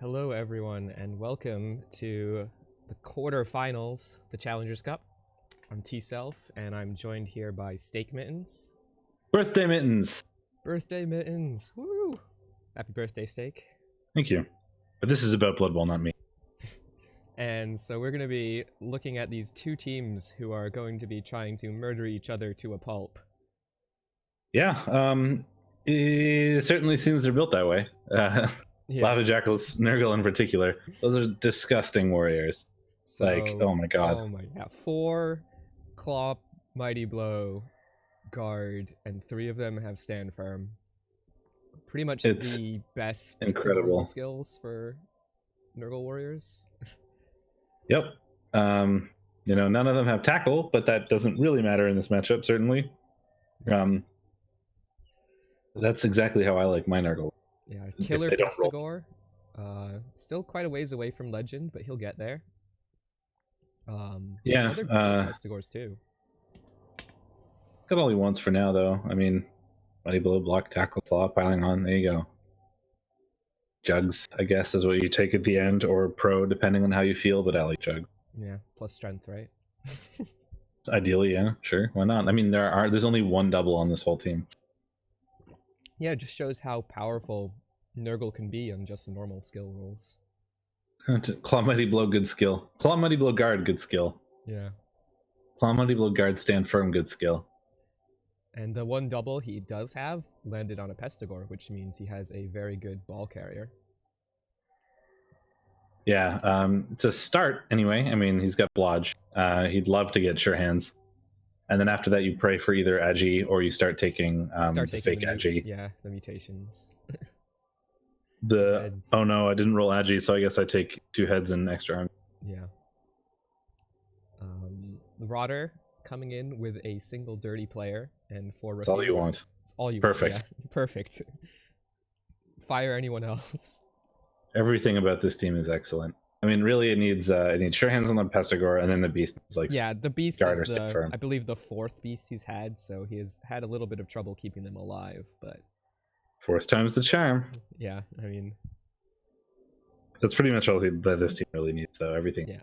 Hello, everyone, and welcome to the quarterfinals, the Challengers Cup. I'm T-Self, and I'm joined here by Steak Mittens. Birthday Mittens! Birthday Mittens! Woo! Happy birthday, Steak. Thank you. But this is about Blood Bowl, not me. And so we're going to be looking at these two teams who are going to be trying to murder each other to a pulp. Yeah, it certainly seems they're built that way. Lava Jackals, Nurgle in particular. Those are disgusting warriors. So, like, oh my god. Oh my god. 4 Claw, Mighty Blow, Guard, and 3 of them have Stand Firm. Pretty much It's the best incredible skills for Nurgle warriors. Yep. None of them have tackle, but that doesn't really matter in this matchup, certainly. That's exactly how I like my Nurgle. Yeah, Killer Pestigore. Still quite a ways away from Legend, but he'll get there. Yeah. Other Pestigores too. Got all he wants for now, though. I mean, Mighty Blow, Block, Tackle, Claw, piling on. There you go. Jugs, I guess, is what you take at the end, or Pro, depending on how you feel, but I like Jug. Yeah, plus strength, right? Ideally, yeah, sure. Why not? I mean, there's only one double on this whole team. Yeah, it just shows how powerful Nurgle can be on just normal skill rolls. Claw, Mighty Blow, good skill. Claw, Mighty Blow, Guard, good skill. Yeah. Claw, Mighty Blow, Guard, Stand Firm, good skill. And the one double he does have landed on a Pestigore, which means he has a very good ball carrier. Yeah, to start, anyway, I mean, he's got Blodge. He'd love to get Sure Hands. And then after that, you pray for either Agi, or you start taking the fake Agi. Yeah, the mutations. Oh no, I didn't roll Agi, so I guess I take 2 heads and extra arm. Yeah. The Rotter coming in with a single dirty player and 4 rookies. That's all you want. It's all you Perfect. want. Yeah. Perfect. Fire anyone else. Everything about this team is excellent. I mean, really, it needs Sure Hands on the Pestigore, and then the Beast is like, yeah, the Beast Guard is or I believe the 4th Beast he's had, so he has had a little bit of trouble keeping them alive, but 4th time's the charm. Yeah, I mean, that's pretty much all that this team really needs, though. Everything. Yeah,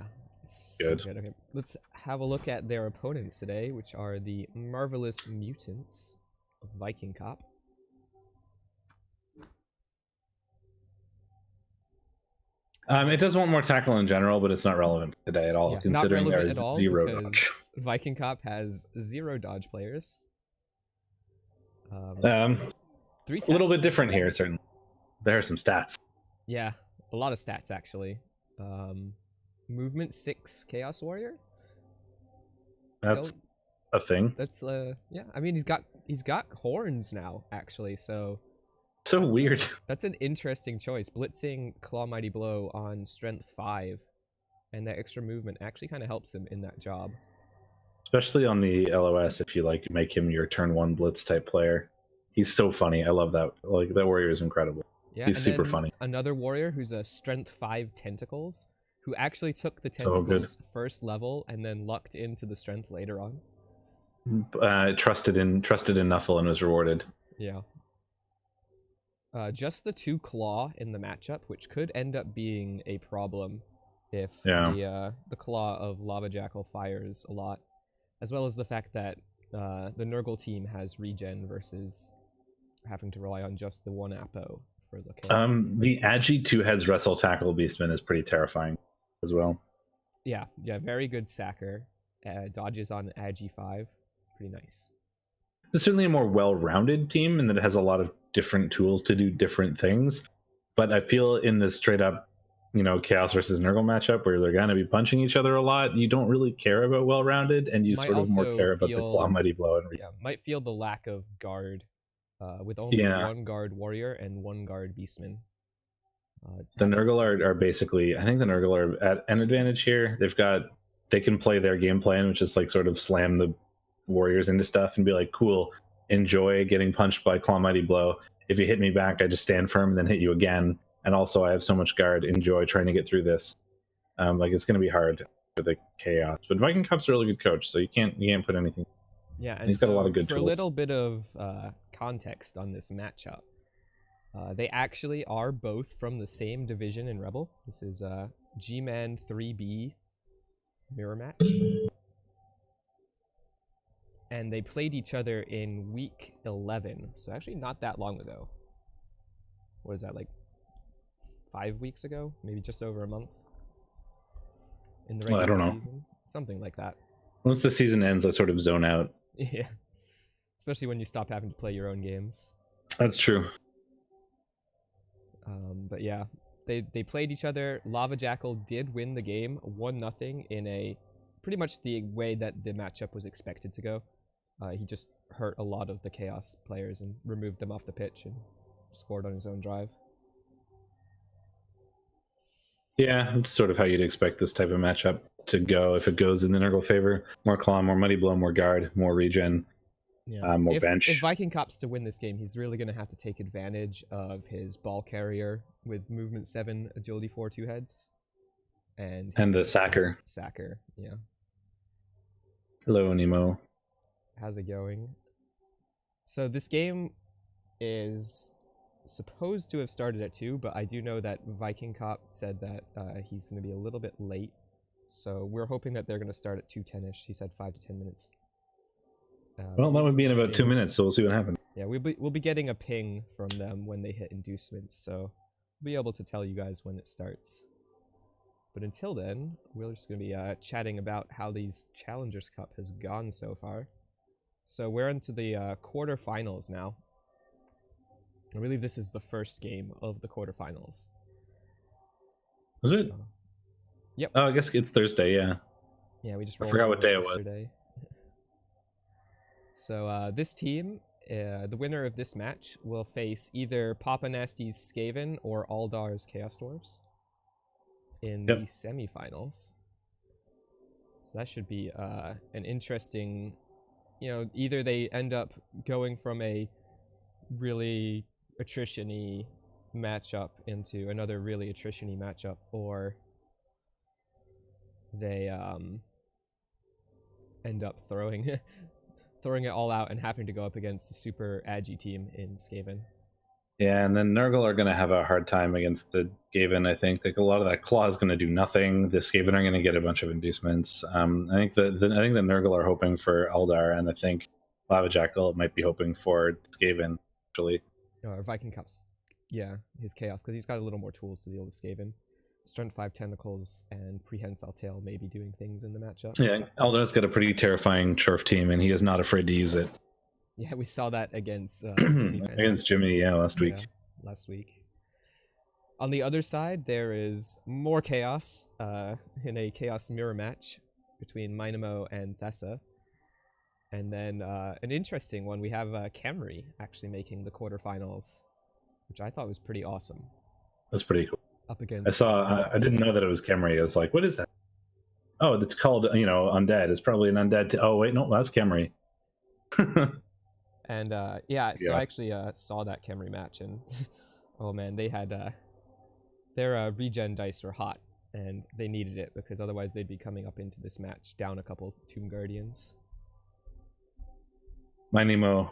good. So good. Okay, let's have a look at their opponents today, which are the Marvelous Mutants of Viking Cop. It does want more tackle in general, but it's not relevant today at all, considering there is 0 dodge. Viking Cop has 0 dodge players. 3 a little bit different here, certainly. There are some stats. Yeah, a lot of stats, actually. Movement 6 Chaos Warrior. That's a thing. That's yeah. I mean, he's got horns now, actually. So weird. That's an interesting choice. Blitzing Claw Mighty Blow on strength 5, and that extra movement actually kind of helps him in that job. Especially on the LOS, if you make him your turn 1 blitz type player. He's so funny. I love that. Like, that warrior is incredible. Yeah, he's super funny. Another warrior who's a strength 5 tentacles, who actually took the tentacles first level and then lucked into the strength later on. Trusted in Nuffle and was rewarded. Yeah. Just the 2 Claw in the matchup, which could end up being a problem if the Claw of Lava Jackal fires a lot, as well as the fact that the Nurgle team has regen versus having to rely on just the 1 Apo for the chaos. The Agi 2 heads Wrestle Tackle Beastman is pretty terrifying as well. Yeah, very good sacker. Dodges on Agi 5, pretty nice. It's certainly a more well-rounded team in that it has a lot of different tools to do different things. But I feel in this straight-up, Chaos versus Nurgle matchup where they're going to be punching each other a lot, you don't really care about well-rounded, and you sort of more care about the Claw Mighty Blow. Might feel the lack of guard with only 1 guard warrior and 1 guard beastman. The Nurgle are basically, I think the Nurgle are at an advantage here. They can play their game plan, which is sort of slam the warriors into stuff and be like, cool, enjoy getting punched by Claw Mighty Blow. If you hit me back, I just stand firm and then hit you again. And also I have so much guard, enjoy trying to get through this. It's going to be hard for the chaos. But Viking Cop's a really good coach, so you can't put anything. Yeah, and he's got a lot of good tools. For a little bit of context on this matchup, They actually are both from the same division in Rebbl. This is G-Man 3B mirror match. And they played each other in week 11, so actually not that long ago. What is that, like 5 weeks ago? Maybe just over a month? In the regular season? Something like that. Once the season ends, I sort of zone out. Yeah. Especially when you stop having to play your own games. That's true. But yeah, they played each other. Lava Jackal did win the game 1-0 in a pretty much the way that the matchup was expected to go. He just hurt a lot of the Chaos players and removed them off the pitch and scored on his own drive. Yeah, it's sort of how you'd expect this type of matchup to go if it goes in the Nurgle favor. More Claw, more Muddy Blow, more Guard, more regen, more bench. If Viking Cop's to win this game, he's really going to have to take advantage of his ball carrier with movement 7, agility 4, 2 heads. And the Sacker. Sacker, yeah. Hello, Nemo. How's it going? So this game is supposed to have started at 2, but I do know that Viking Cop said that he's going to be a little bit late. So we're hoping that they're going to start at 2:10ish. He said 5 to 10 minutes. Well, that would be in about 2 minutes, so we'll see what happens. Yeah, we'll be getting a ping from them when they hit inducements, so we'll be able to tell you guys when it starts. But until then, we're just going to be chatting about how these Challengers Cup has gone so far. So we're into the quarterfinals now. I believe this is the first game of the quarterfinals. Is it? Yep. Oh, I guess it's Thursday, yeah. Yeah, we just forgot what day it was. So this team, the winner of this match, will face either Papa Nasty's Skaven or Aldar's Chaos Dwarves in the semifinals. So that should be an interesting, either they end up going from a really attrition-y matchup into another really attrition-y matchup, or they end up throwing it all out and having to go up against the super agi team in Skaven. Yeah, and then Nurgle are going to have a hard time against the Skaven, I think. Like, a lot of that Claw is going to do nothing. The Skaven are going to get a bunch of inducements. I think the Nurgle are hoping for Eldar, and I think Lava Jackal might be hoping for Skaven, actually. Or Viking Cups, yeah, his Chaos, because he's got a little more tools to deal with Skaven. Strength 5 Tentacles and Prehensile Tail may be doing things in the matchup. Yeah, Eldar's got a pretty terrifying Churf team, and he is not afraid to use it. Yeah, we saw that against against Jimmy, last week. Yeah, last week. On the other side, there is more Chaos in a Chaos mirror match between Minamo and Thessa. And then an interesting one, we have Khemri actually making the quarterfinals, which I thought was pretty awesome. That's pretty cool. Up against. I didn't know that it was Khemri. I was like, what is that? Oh, it's called, Undead. It's probably an Undead. Oh, wait, no, that's Khemri. And yeah, so I actually saw that Khemri match, and oh man, they had their regen dice were hot, and they needed it because otherwise they'd be coming up into this match down a couple Tomb Guardians. My Nemo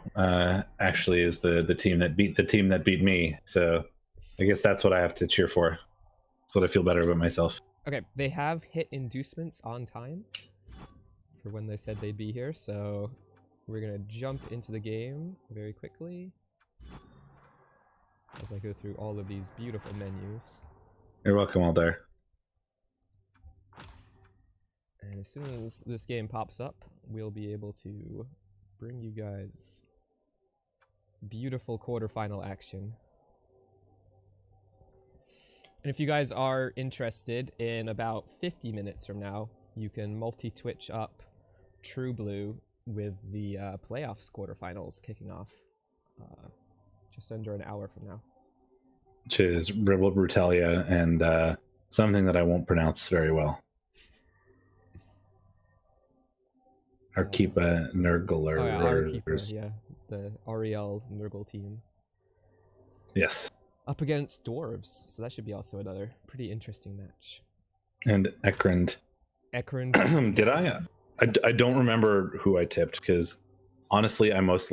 actually is the team that beat me, so I guess that's what I have to cheer for. So that I feel better about myself. Okay, they have hit inducements on time for when they said they'd be here, so we're gonna jump into the game very quickly as I go through all of these beautiful menus. You're welcome, Aldar. And as soon as this game pops up, we'll be able to bring you guys beautiful quarterfinal action. And if you guys are interested, in about 50 minutes from now, you can multi-twitch up True Blue with the playoffs quarterfinals kicking off just under an hour from now. Which is Rebbl Brutalia and something that I won't pronounce very well. Arkeepa Nurgle. Arkeepa, yeah. The Ariel Nurgle team. Yes. Up against Dwarves, so that should be also another pretty interesting match. And Ekrund. Did I? I don't remember who I tipped, because honestly, I most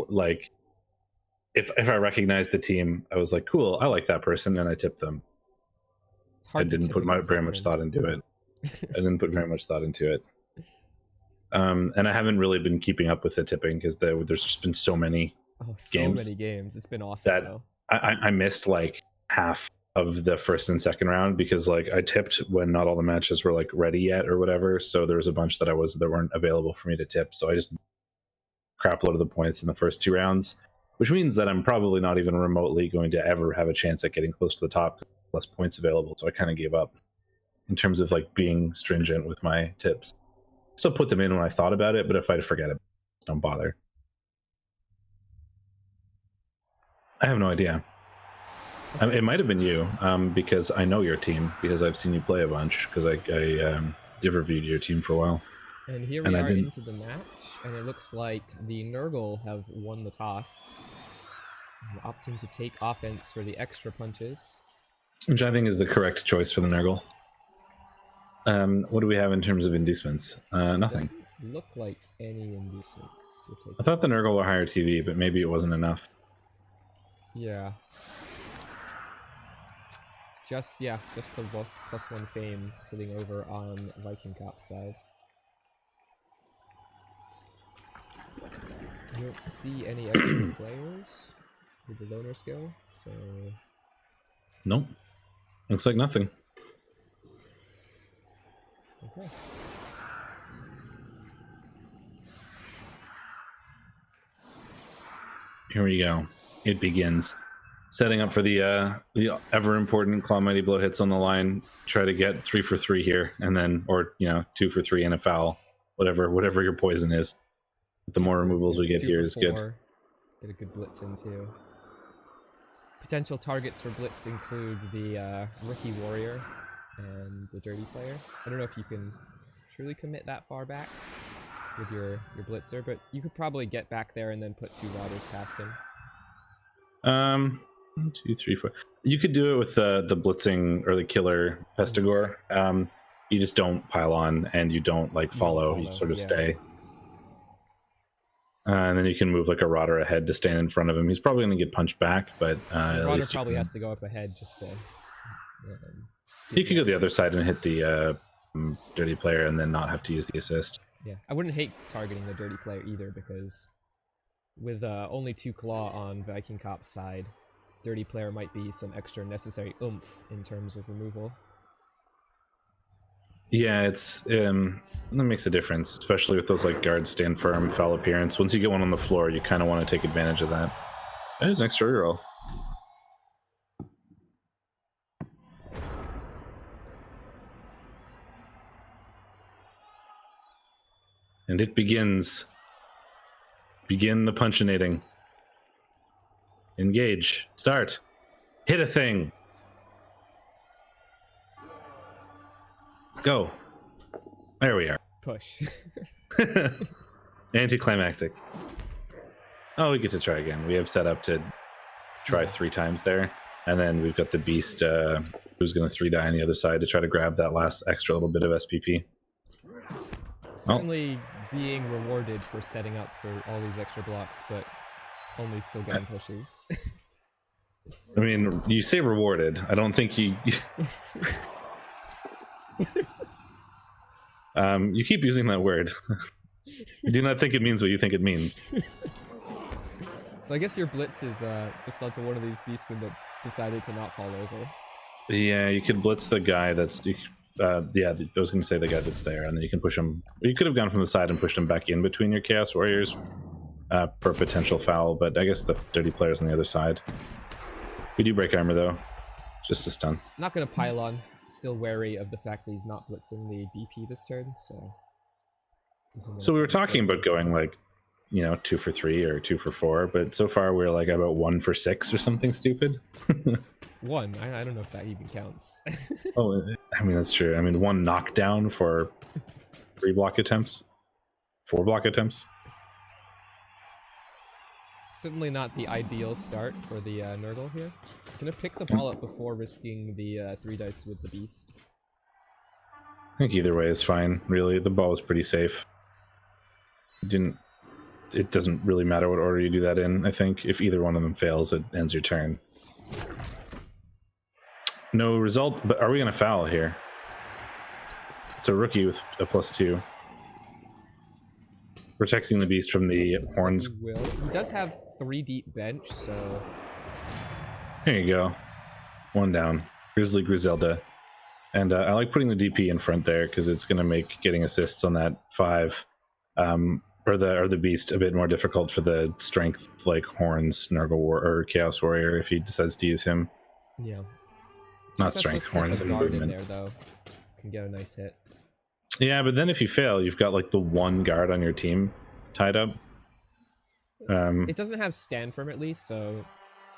if I recognized the team, I was like, cool, I like that person, and I tipped them. I didn't put very much thought into it. I didn't put very much thought into it. And I haven't really been keeping up with the tipping because there's just been so many games. So many games. It's been awesome. That though. I missed like half of the first and second round because like I tipped when not all the matches were like ready yet or whatever. So there was a bunch that weren't available for me to tip. So I just crap load of the points in the first 2 rounds, which means that I'm probably not even remotely going to ever have a chance at getting close to the top, less points available. So I kind of gave up in terms of like being stringent with my tips. Still put them in when I thought about it, but if I forget it, don't bother. I have no idea. It might have been you, because I know your team, because I've seen you play a bunch, because I reviewed your team for a while. And here we are into the match, and it looks like the Nurgle have won the toss, opting to take offense for the extra punches. Which I think is the correct choice for the Nurgle. What do we have in terms of inducements? Nothing. Doesn't look like any inducements. I thought the Nurgle were higher TV, but maybe it wasn't enough. Yeah. Just the +1 fame sitting over on Viking Cop's side. I don't see any extra players with the loner skill, so... Nope. Looks like nothing. Okay. Here we go. It begins. Setting up for the ever important Claw Mighty Blow hits on the line. Try to get 3 for 3 here, and then, or 2 for 3 and a foul. Whatever your poison is. The more removals we get here is good. Get a good blitz in too. Potential targets for blitz include the Rookie Warrior and the Dirty Player. I don't know if you can truly commit that far back with your blitzer, but you could probably get back there and then put 2 Rotters past him. 1, 2, 3, 4. You could do it with the blitzing or the killer Pestigore. You just don't pile on and you don't like follow. You sort of stay. And then you can move like a Rotter ahead to stand in front of him. He's probably going to get punched back, but Rotter probably has to go up ahead just to. You could go the other side and hit the Dirty Player and then not have to use the assist. Yeah, I wouldn't hate targeting the Dirty Player either, because with only 2 claw on Viking Cop's side, Dirty Player might be some extra necessary oomph in terms of removal. Yeah, it's that makes a difference, especially with those like guards stand firm, foul appearance. Once you get one on the floor, you kind of want to take advantage of that. There's an extra roll. And it begins. Begin the punchinating. Engage. Start. Hit a thing. Go. There we are. Push. Anticlimactic. Oh, we get to try again. We have set up to try 3 times there. And then we've got the beast who's going to 3-die on the other side to try to grab that last extra little bit of SPP. Certainly being rewarded for setting up for all these extra blocks, but only still getting pushes. I mean, you say rewarded. I don't think you... you keep using that word. I do not think it means what you think it means. So I guess your blitz is just onto one of these beastmen that decided to not fall over. Yeah, you could blitz the guy that's... yeah, I was going to say the guy that's there, and then you can push him... You could have gone from the side and pushed him back in between your Chaos Warriors for a potential foul, but I guess the Dirty Player's on the other side. We do break armor, though. Just a stun. Not going to pile on. Still wary of the fact that he's not blitzing the DP this turn, so... So we were talking about going, like, 2 for 3 or 2 for 4, but so far we're, like, about 1 for 6 or something stupid. 1? I don't know if that even counts. Oh, I mean, that's true. I mean, 1 knockdown for 3 block attempts? 4 block attempts? Certainly not the ideal start for the Nurgle here. Gonna pick the ball up before risking the 3 dice with the beast. I think either way is fine, really. The ball was pretty safe. Didn't it doesn't really matter what order you do that in. I think if either one of them fails, it ends your turn. No result, but are we going to foul here? It's a rookie with a +2. Protecting the beast from the horns. Like he does have 3 deep bench, so... There you go. 1 down. Grizzly Griselda. And I like putting the DP in front there because it's going to make getting assists on that 5 or the beast a bit more difficult for the strength like Horns, Nurgle or Chaos Warrior if he decides to use him. Yeah. Not strength, Horns, and movement. In there, though. Can get a nice hit. Yeah, but then if you fail, you've got like the 1 guard on your team tied up. It doesn't have stand firm at least, so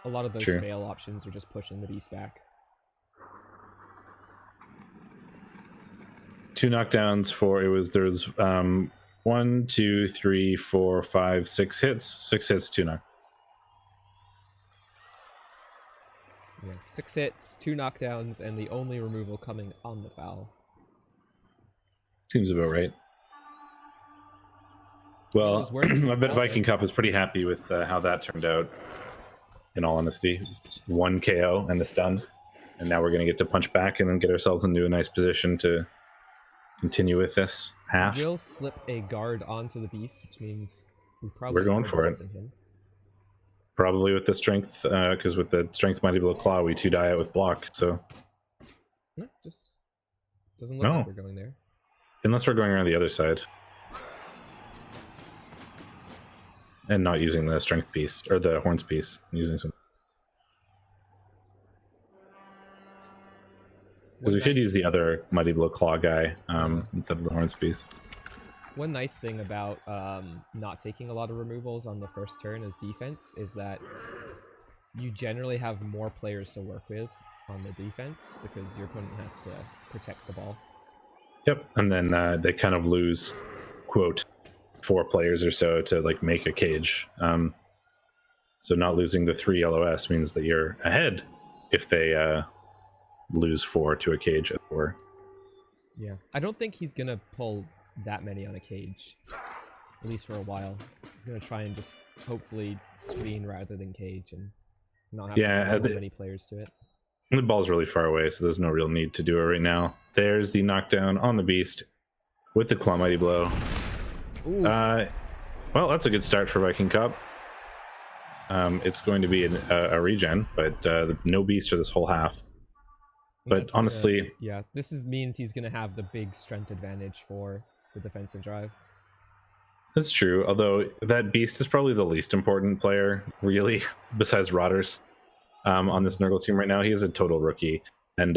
a lot of those true. fail options are just pushing the beast back. 2 knockdowns for there's 1, 2, 3, 4, 5, 6 hits. 6 hits, 2 knock. Yeah, 6 hits, 2 knockdowns, and the only removal coming on the foul. Seems about right. Well, I bet Viking Cup is pretty happy with how that turned out, in all honesty. 1 KO and a stun. And now we're going to get to punch back and then get ourselves into a nice position to continue with this half. We'll slip a guard onto the beast, which means we're going for it. Him. Probably with the strength, because with the strength Mighty Blow Claw, we 2 die out with block, so... No, just doesn't look like we're going there. Unless we're going around the other side. And not using the strength piece, or the horns piece. Using some... Because we could use the other Mighty Blow Claw guy instead of the horns piece. One nice thing about not taking a lot of removals on the first turn as defense is that you generally have more players to work with on the defense because your opponent has to protect the ball. Yep, and then they kind of lose, quote, 4 players or so to like make a cage. So not losing the 3 LOS means that you're ahead if they lose 4 to a cage at 4. Yeah, I don't think he's gonna pull that many on a cage, at least for a while. He's gonna try and just hopefully screen rather than cage and not have as many players to it. The ball's really far away, so there's no real need to do it right now. There's the knockdown on the beast with the Claw Mighty Blow. Well, that's a good start for Viking Cup. It's going to be a regen, but no beast for this whole half. But honestly... yeah, this means he's going to have the big strength advantage for the defensive drive. That's true, although that beast is probably the least important player, really, besides Rotters. On this Nurgle team right now. He is a total rookie, and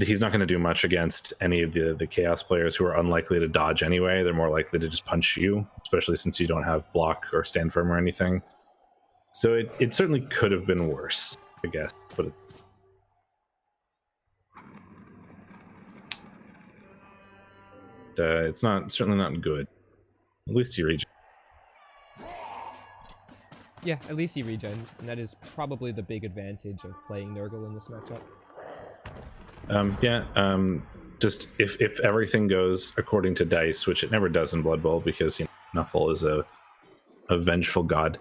he's not going to do much against any of the Chaos players who are unlikely to dodge anyway. They're more likely to just punch you, especially since you don't have block or stand firm or anything. So it certainly could have been worse, I guess. But it's certainly not good. At least he regen. Yeah, at least he regen, and that is probably the big advantage of playing Nurgle in this matchup. Just if everything goes according to dice, which it never does in Blood Bowl because Nuffle is a vengeful god.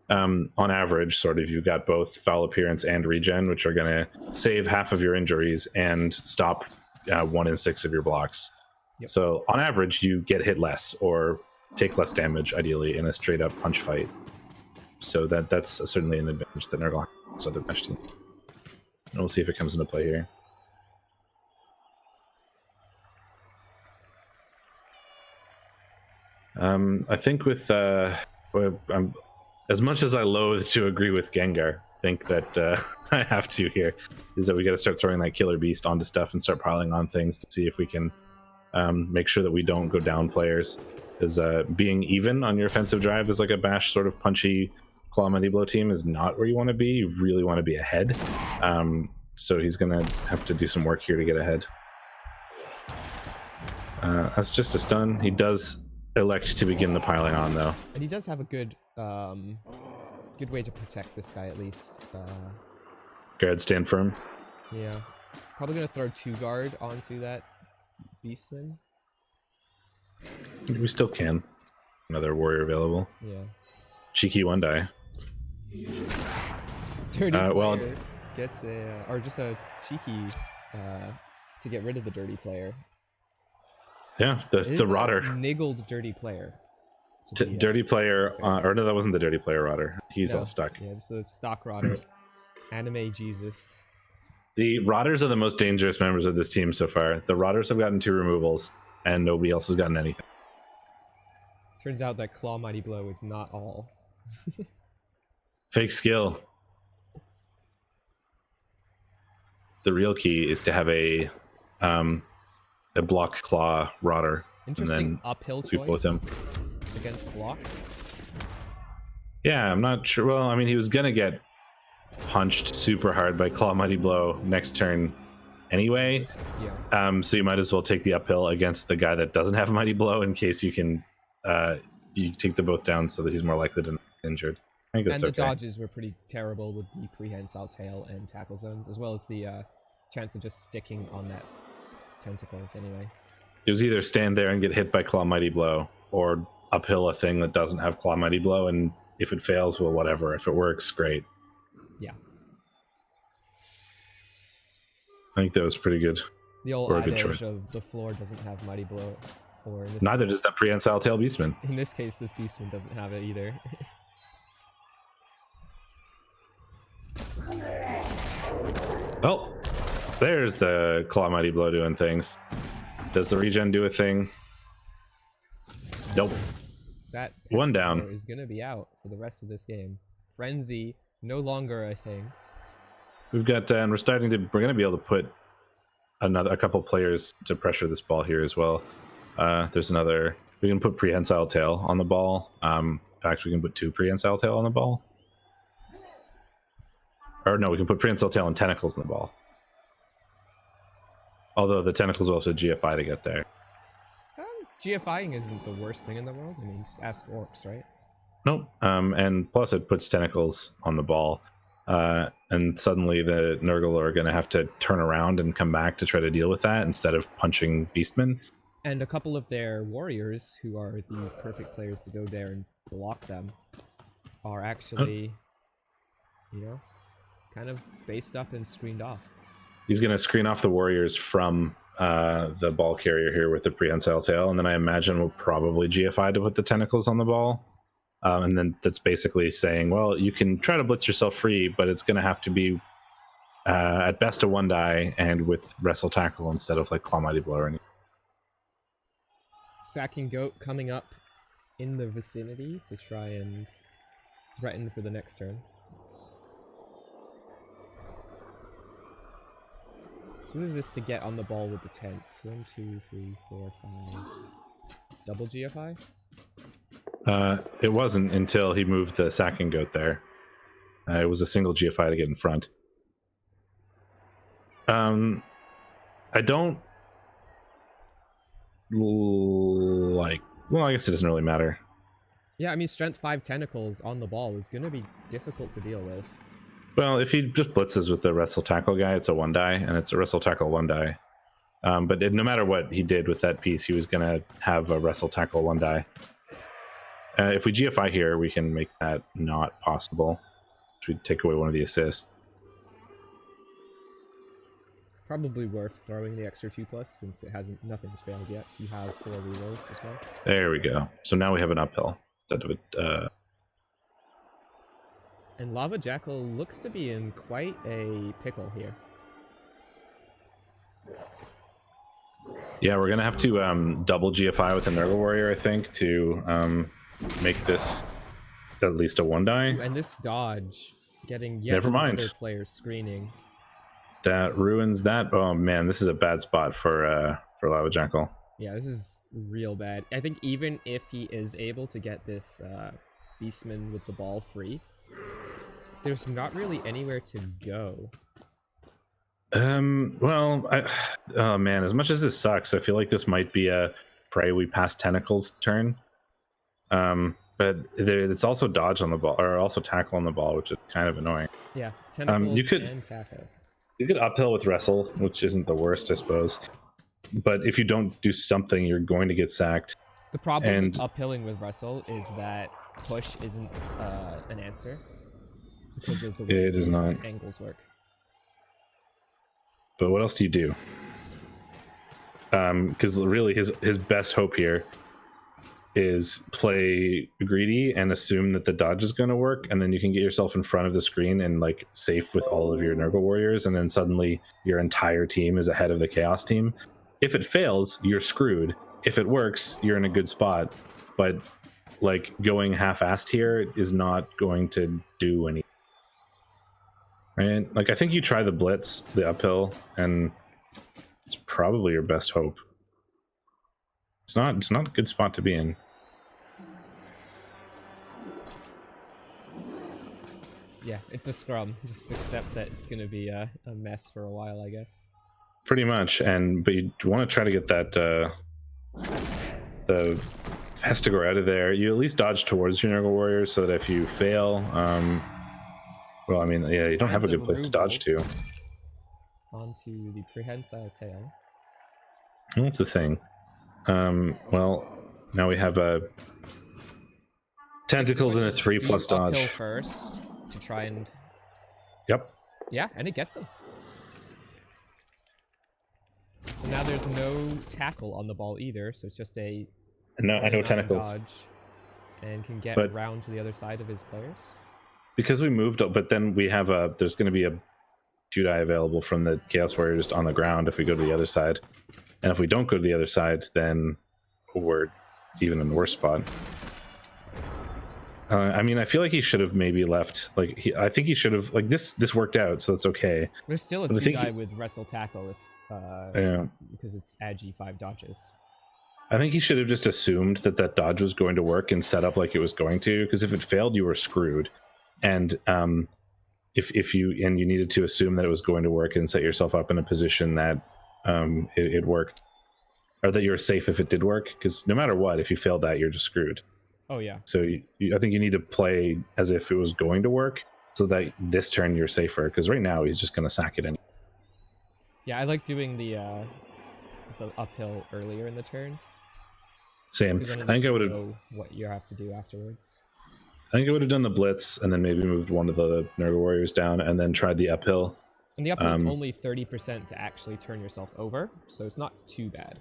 On average, sort of, you've got both foul appearance and regen, which are going to save half of your injuries and stop 1 in 6 of your blocks. Yep. So on average, you get hit less or take less damage, ideally, in a straight up punch fight. So that's certainly an advantage that Nurgle has to other match team. And we'll see if it comes into play here. I think with as much as I loathe to agree with Gengar, I think that I have to here is that we got to start throwing that killer beast onto stuff and start piling on things to see if we can make sure that we don't go down players. Because being even on your offensive drive is like a bash sort of punchy Claw Mighty Blow team is not where you want to be. You really want to be ahead. So he's going to have to do some work here to get ahead. That's just a stun. He does elect to begin the piling on, though. And he does have a good way to protect this guy, at least. Guard, stand firm. Yeah. Probably going to throw 2 guard onto that beastman. We still can. another warrior available. Yeah. Cheeky one die. Dirty player gets or just a cheeky to get rid of the dirty player. Yeah, the rotter. Niggled dirty player. Dirty player, or no, that wasn't the dirty player rotter. He's all stuck. Yeah, just the stock rotter. Anime Jesus. The rotters are the most dangerous members of this team so far. The rotters have gotten 2 removals, and nobody else has gotten anything. Turns out that Claw Mighty Blow is not all. Fake skill. The real key is to have a block claw rotter. Interesting and then uphill choice with him. Against block. Yeah, I'm not sure. Well, I mean, he was gonna get punched super hard by Claw Mighty Blow next turn anyway. Yeah. So you might as well take the uphill against the guy that doesn't have Mighty Blow in case you can you take them both down so that he's more likely to be injured. I think that's and the dodges were pretty terrible with the prehensile tail and tackle zones, as well as the chance of just sticking on that tentacles anyway. It was either stand there and get hit by Claw Mighty Blow, or uphill a thing that doesn't have Claw Mighty Blow, and if it fails, well, whatever. If it works, great. Yeah. I think that was pretty good. The old adage of the floor doesn't have Mighty Blow. Or in this Neither case, does that prehensile tail Beastman. In this case, this Beastman doesn't have it either. Well, there's the Claw Mighty Blow doing things. Does the regen do a thing? Nope. That one down is going to be out for the rest of this game. Frenzy, no longer a thing. We've got, and we're going to be able to put a couple players to pressure this ball here as well. There's another, we can put prehensile tail on the ball. Actually, we can put 2 prehensile tail on the ball. Or no, we can put prehensile tail and tentacles in the ball. Although the tentacles will also GFI to get there. GFIing isn't the worst thing in the world. I mean, just ask orcs, right? Nope. And plus it puts tentacles on the ball. And suddenly the Nurgle are going to have to turn around and come back to try to deal with that instead of punching Beastmen. And a couple of their warriors, who are the perfect players to go there and block them, are actually, you know, kind of based up and screened off. He's going to screen off the warriors from the ball carrier here with the prehensile tail, and then I imagine we'll probably GFI to put the tentacles on the ball. And then that's basically saying, well, you can try to blitz yourself free, but it's going to have to be at best a 1 die and with wrestle tackle instead of like Claw Mighty Blow or anything. Sacking Goat coming up in the vicinity to try and threaten for the next turn. So what is this to get on the ball with the tents? 1, 2, 3, 4, 5. Double GFI? It wasn't until he moved the Sacking Goat there. It was a single GFI to get in front. I don't like... Well, I guess it doesn't really matter. Yeah, I mean, strength 5 tentacles on the ball is going to be difficult to deal with. Well, if he just blitzes with the wrestle tackle guy, it's a 1 die, and it's a wrestle tackle 1 die. But no matter what he did with that piece, he was going to have a wrestle tackle 1 die. If we GFI here, we can make that not possible. We take away one of the assists. Probably worth throwing the extra 2+ since it hasn't, nothing's failed yet. You have 4 rerolls as well. There we go. So now we have an uphill instead of it. And Lava Jackal looks to be in quite a pickle here. Yeah, we're gonna have to double GFI with the Nurgle Warrior, I think, to make this at least a 1 die. And this dodge, getting yet another player screening. That ruins that. Oh man, this is a bad spot for Lava Jackal. Yeah, this is real bad. I think even if he is able to get this Beastman with the ball free, there's not really anywhere to go. Well, oh man, as much as this sucks, I feel like this might be a pray we pass tentacles turn. But it's also dodge on the ball, or also tackle on the ball, which is kind of annoying. Yeah, tentacles and tackle. You could uphill with wrestle, which isn't the worst, I suppose. But if you don't do something, you're going to get sacked. The problem with uphilling with Russell is that push isn't an answer because of the way it is not. angles work. But what else do you do? Because really his best hope here is play greedy and assume that the dodge is going to work, and then you can get yourself in front of the screen and like safe with all of your Nurgle warriors, and then suddenly your entire team is ahead of the Chaos team. If it fails, you're screwed. If it works, you're in a good spot. But like going half-assed here is not going to do anything. Right? Like I think you try the blitz, the uphill, and it's probably your best hope. It's not a good spot to be in. Yeah, it's a scrum. Just accept that it's going to be a mess for a while, I guess. Pretty much, but you want to try to get that the Pestigore out of there. You at least dodge towards your Nurgle warriors so that if you fail, well, I mean, yeah, you don't have a good place to dodge to. Onto the prehensile tail. That's the thing. Well, now we have a tentacles and a 3+ dodge. Uphill first to try and. Yep. Yeah, and it gets him. So now there's no tackle on the ball either, so it's just a no tentacles. Dodge, and can get around to the other side of his players. Because we moved, but then we have there's going to be a 2-die available from the Chaos Warrior just on the ground if we go to the other side. And if we don't go to the other side, then we're even in the worse spot. I mean, I feel like he should have maybe left. Like, I think he should have. Like, this worked out, so it's okay. There's still a 2-die with wrestle tackle because it's agi 5 dodges. I think he should have just assumed that dodge was going to work and set up like it was going to. Because if it failed, you were screwed. And if you needed to assume that it was going to work and set yourself up in a position that it worked, or that you're safe if it did work, because no matter what, if you failed that, you're just screwed. Oh yeah. So I think you need to play as if it was going to work, so that this turn you're safer, because right now he's just going to sack it in. Yeah, I like doing the uphill earlier in the turn. Same. I think I would have know what you have to do afterwards. I think I would have done the blitz and then maybe moved one of the Nurgle warriors down and then tried the uphill. And the uphill is only 30% to actually turn yourself over, so it's not too bad.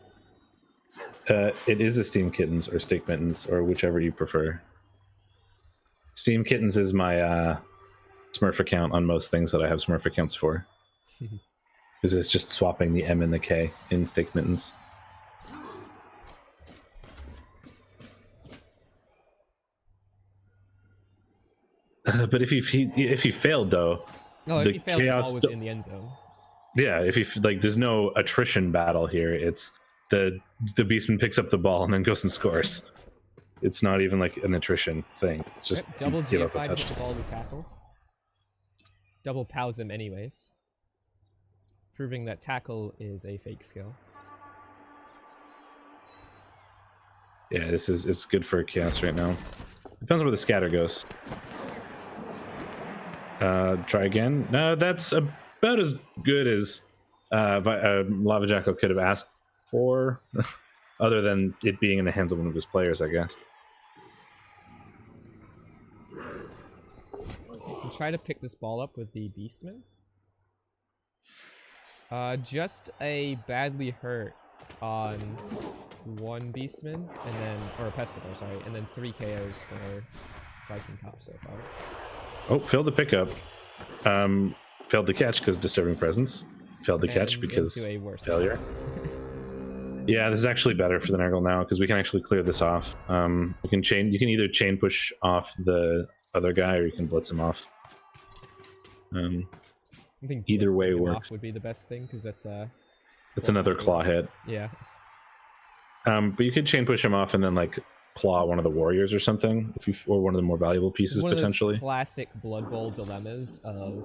It is a Steam Kittens or Steak Mittens or whichever you prefer. Steam Kittens is my Smurf account on most things that I have Smurf accounts for. Because it's just swapping the M and the K in Steak Mittens. But if he failed though, if he failed, the ball was in the end zone. Yeah, if he there's no attrition battle here. It's the Beastman picks up the ball and then goes and scores. It's not even like an attrition thing. It's just double GFI to the ball to tackle. Double pows him anyways, proving that tackle is a fake skill. Yeah, it's good for Chaos right now. Depends where the scatter goes. Try again. No, that's about as good as Lava Jackal could have asked for, other than it being in the hands of one of his players, I guess. You try to pick this ball up with the Beastman. Just a badly hurt on one Beastman, and then, or a Pestigore, sorry, and then 3 KOs for Viking Cop so far. Oh, failed the pickup. Failed the catch because disturbing presence. Failed the catch because failure. Yeah, this is actually better for the Nurgle now because we can actually clear this off. You can either chain push off the other guy or you can blitz him off. I think either way works. Would be the best thing because that's another claw hit. Yeah. But you could chain push him off and then like claw one of the warriors or something, or one of the more valuable pieces potentially. Those classic Blood Bowl dilemmas of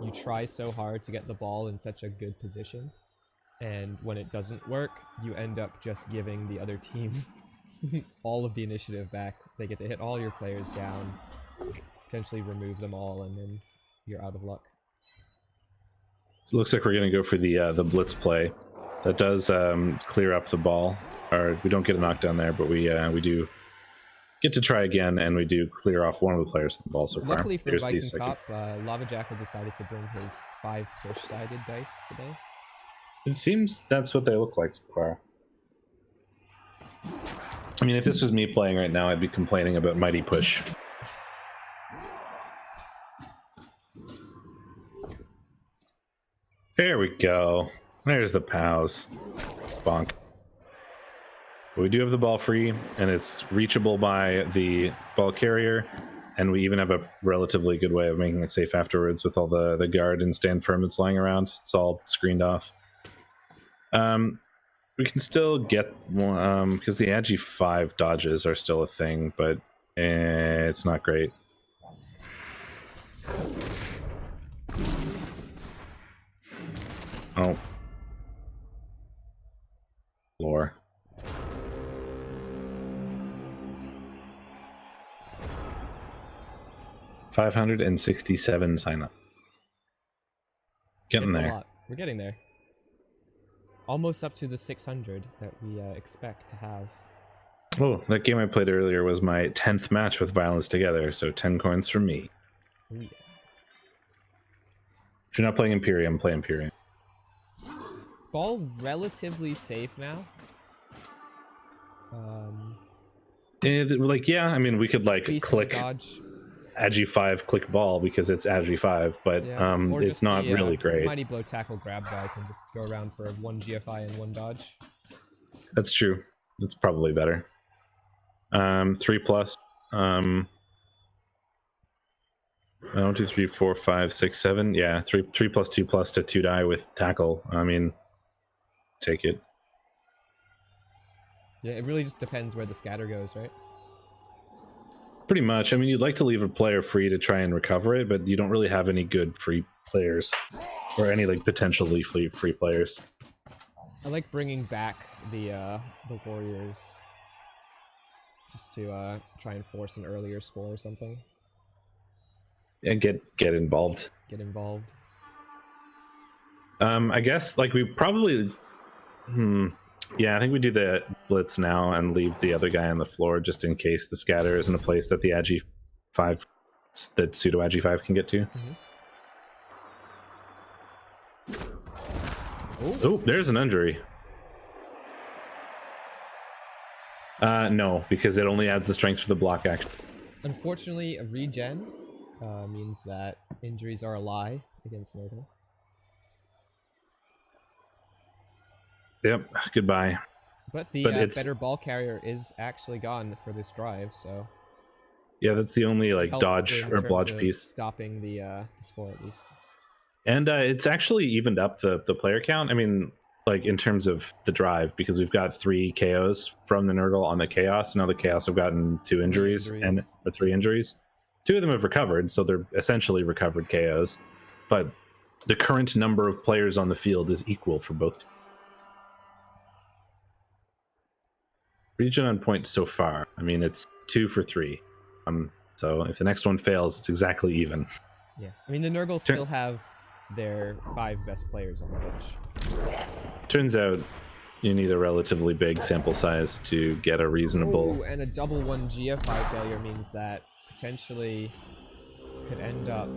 you try so hard to get the ball in such a good position, and when it doesn't work, you end up just giving the other team all of the initiative back. They get to hit all your players down, potentially remove them all, and then you're out of luck. It looks like we're going to go for the blitz play. That does clear up the ball, hard. We don't get a knockdown there, but we do get to try again, and we do clear off one of the players with the ball so far. Luckily for Viking Cop, Lava Jackal decided to bring his 5 push-sided dice today. It seems that's what they look like so far. I mean, if this was me playing right now, I'd be complaining about Mighty Push. There we go. There's the POWs. Bonk. We do have the ball free, and it's reachable by the ball carrier, and we even have a relatively good way of making it safe afterwards with all the guard and stand firm that's lying around. It's all screened off. We can still get one, because the Agi 5 dodges are still a thing, but it's not great. Oh. Lore. $567 sign up. Getting there. A lot. We're getting there. Almost up to the 600 that we expect to have. Oh, that game I played earlier was my 10th match with Violence Together, so 10 coins from me. Ooh, yeah. If you're not playing Imperium, play Imperium. Ball relatively safe now. Yeah, I mean, we could like click dodge. Agi 5 click ball because it's Agi 5, but yeah. It's not really great. Mighty Blow tackle grab guy can just go around for 1 GFI and 1 dodge. That's true. That's probably better. 3+. 1, 2, 3, 4, 5, 6, 7. Yeah, 3 plus 2 plus to 2 die with tackle. I mean, take it. Yeah, it really just depends where the scatter goes, right? Pretty much. I mean, you'd like to leave a player free to try and recover it, but you don't really have any good free players or any like potentially free players. I like bringing back the warriors just to try and force an earlier score or something. And get involved. Get involved. I guess like we probably. Yeah, I think we do the blitz now and leave the other guy on the floor just in case the scatter isn't a place that the Agi 5, that pseudo Agi 5 can get to. Oh, there's an injury. No, because it only adds the strength for the block action. Unfortunately, a regen means that injuries are a lie against Nurgle. Yep, goodbye. But the better ball carrier is actually gone for this drive, so... Yeah, that's the only like dodge or blodge piece. Stopping the score at least. And it's actually evened up the player count. I mean, like in terms of the drive, because we've got 3 KOs from the Nurgle on the Chaos. Now the Chaos have gotten 2 injuries and 3 injuries. 2 of them have recovered, so they're essentially recovered KOs. But the current number of players on the field is equal for both. Region on point so far. I mean, it's 2 for 3. So if the next one fails, it's exactly even. Yeah, I mean the Nurgle still have their 5 best players on the bench. Turns out you need a relatively big sample size to get a reasonable. Oh, and a double 1 GFI failure means that potentially could end up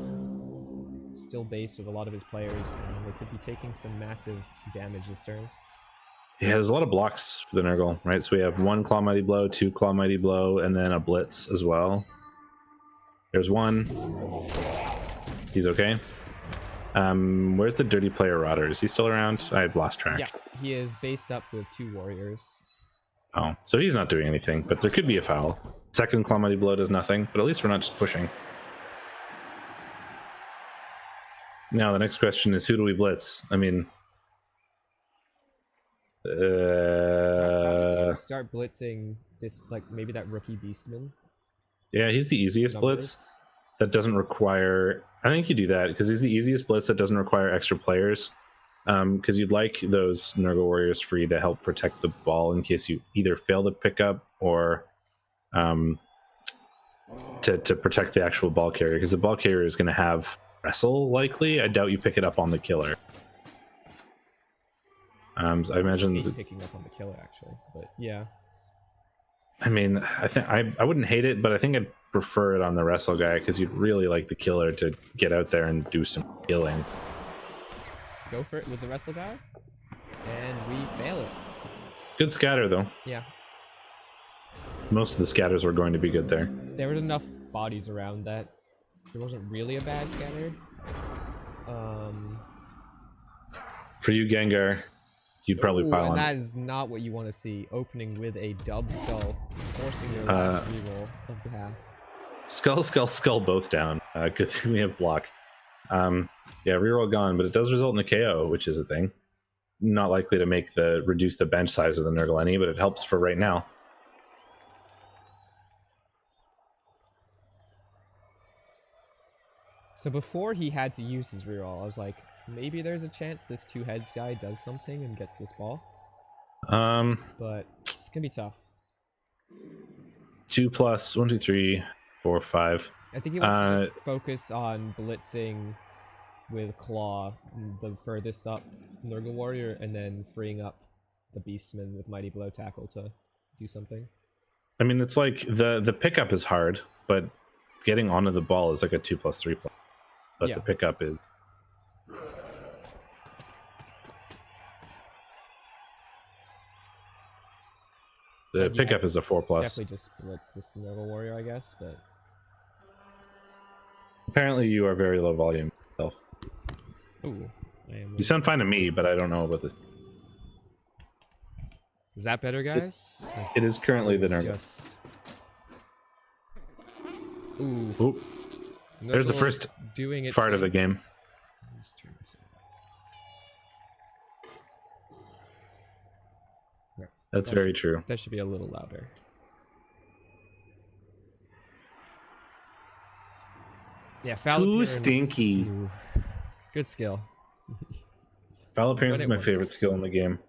still based with a lot of his players, and they could be taking some massive damage this turn. Yeah, there's a lot of blocks for the Nurgle, right? So we have 1 Claw Mighty Blow, 2 Claw Mighty Blow, and then a Blitz as well. There's 1. He's okay. Where's the Dirty Player Rotter? Is he still around? I've lost track. Yeah, he is based up with 2 warriors. Oh, so he's not doing anything, but there could be a foul. 2nd Claw Mighty Blow does nothing, but at least we're not just pushing. Now the next question is, who do we blitz? I mean... start blitzing this, like maybe that rookie Beastman. Yeah, he's the easiest blitz that doesn't require. I think you do that because he's the easiest blitz that doesn't require extra players. Because you'd like those Nurgle warriors free to help protect the ball in case you either fail to pick up or to protect the actual ball carrier. Because the ball carrier is going to have wrestle likely. I doubt you pick it up on the killer. So I imagine picking up on the killer actually, but yeah. I mean, I think I wouldn't hate it, but I think I'd prefer it on the wrestle guy because you'd really like the killer to get out there and do some killing. Go for it with the wrestle guy, and we fail it. Good scatter though. Yeah. Most of the scatters were going to be good there. There were enough bodies around that there wasn't really a bad scatter. For you, Gengar, you'd probably pile on. That is not what you want to see. Opening with a dub skull, forcing your last reroll of the half. Skull, skull, skull, both down. Good thing we have block. Yeah, reroll gone, but it does result in a KO, which is a thing. Not likely to make reduce the bench size of the Nurgle any, but it helps for right now. So before he had to use his reroll, I was like, maybe there's a chance this two heads guy does something and gets this ball. But it's gonna be tough. 2 plus 1, 2, 3, 4, 5. I think he wants to just focus on blitzing with Claw, the furthest up Nurgle Warrior, and then freeing up the Beastman with Mighty Blow Tackle to do something. I mean, it's like the pickup is hard, but getting onto the ball is like a 2 plus 3 plus. But the pickup is. The pickup is a 4 plus. Definitely just blitz this Nurgle Warrior, I guess, but. Apparently, you are very low volume yourself. Ooh, I am. You sound fine to me, but I don't know about this. Is that better, guys? It is currently the Nurgle. Just. Ooh. Oop. There's the first doing part of the game. Let's turn this on. That's very true. That should be a little louder. Yeah, foul appearance. Too stinky. Ooh. Good skill. Foul appearance is my favorite skill in the game.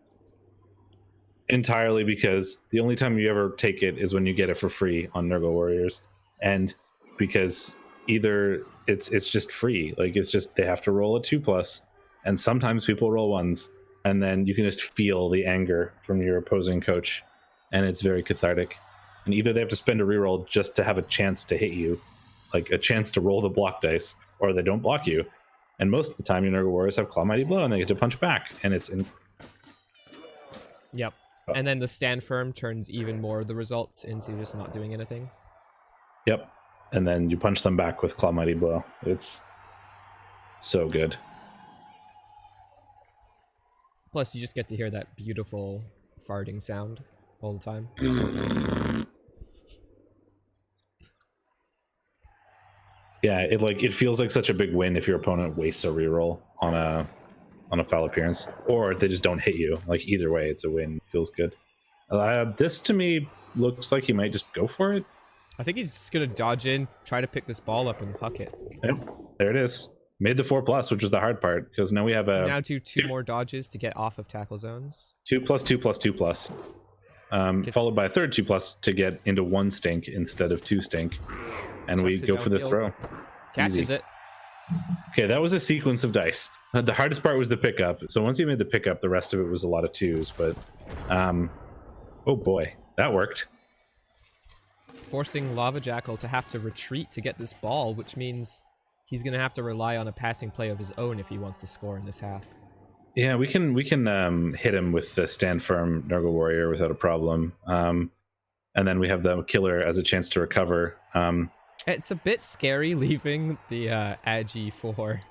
Entirely because the only time you ever take it is when you get it for free on Nurgle Warriors. And because either it's just free, like it's just they have to roll a 2 plus, and sometimes people roll 1s, and then you can just feel the anger from your opposing coach, and it's very cathartic. And either they have to spend a reroll just to have a chance to hit you, like a chance to roll the block dice, or they don't block you. And most of the time, your Nurgle Warriors have Claw Mighty Blow, and they get to punch back, and it's in. Yep. And then the stand firm turns even more the results into just not doing anything. Yep. And then you punch them back with Claw Mighty Blow. It's so good. Plus, you just get to hear that beautiful farting sound all the time. Yeah, it feels like such a big win if your opponent wastes a reroll on a foul appearance, or they just don't hit you. Like either way, it's a win. It feels good. This to me looks like he might just go for it. I think he's just gonna dodge in, try to pick this ball up and huck it. Yep, there it is. Made the 4 plus, which was the hard part, because now we have a now do two more dodges to get off of tackle zones. 2 plus 2 plus 2 plus, followed by a third 2 plus to get into 1 stink instead of 2 stink, and we go for the throw. Catches Easy. it. Okay, that was a sequence of dice. The hardest part was the pickup. So once you made the pickup, the rest of it was a lot of 2s. But oh boy, that worked. Forcing Lava Jackal to have to retreat to get this ball, which means he's going to have to rely on a passing play of his own if he wants to score in this half. Yeah, we can hit him with the stand firm Nurgle Warrior without a problem. And then we have the killer as a chance to recover. It's a bit scary leaving the Agi for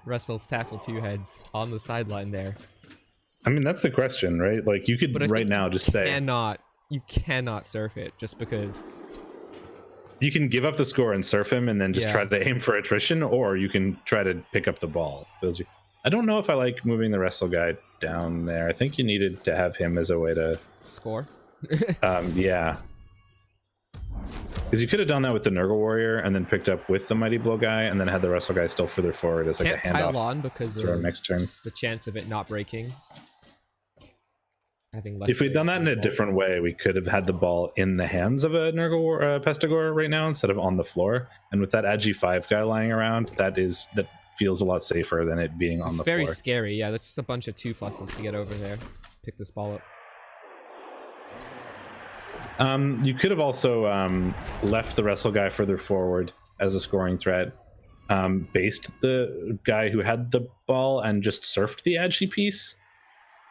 Russell's tackle 2 heads on the sideline there. I mean, that's the question, right? Like you could right now just say you cannot surf it just because. You can give up the score and surf him and then just try to aim for attrition, or you can try to pick up the ball. I don't know if I like moving the wrestle guy down there. I think you needed to have him as a way to score. Yeah. Because you could have done that with the Nurgle Warrior and then picked up with the Mighty Blow guy and then had the wrestle guy still further forward as like a handoff. Can't pile on because of next turn. Just the chance of it not breaking. If we'd done that in a different way, we could have had the ball in the hands of a Nurgle Pestigore right now instead of on the floor. And with that Agi 5 guy lying around, that feels a lot safer than it being on the floor. It's very scary. Yeah, that's just a bunch of 2+s to get over there. Pick this ball up. You could have also left the wrestle guy further forward as a scoring threat, based the guy who had the ball and just surfed the edgy piece.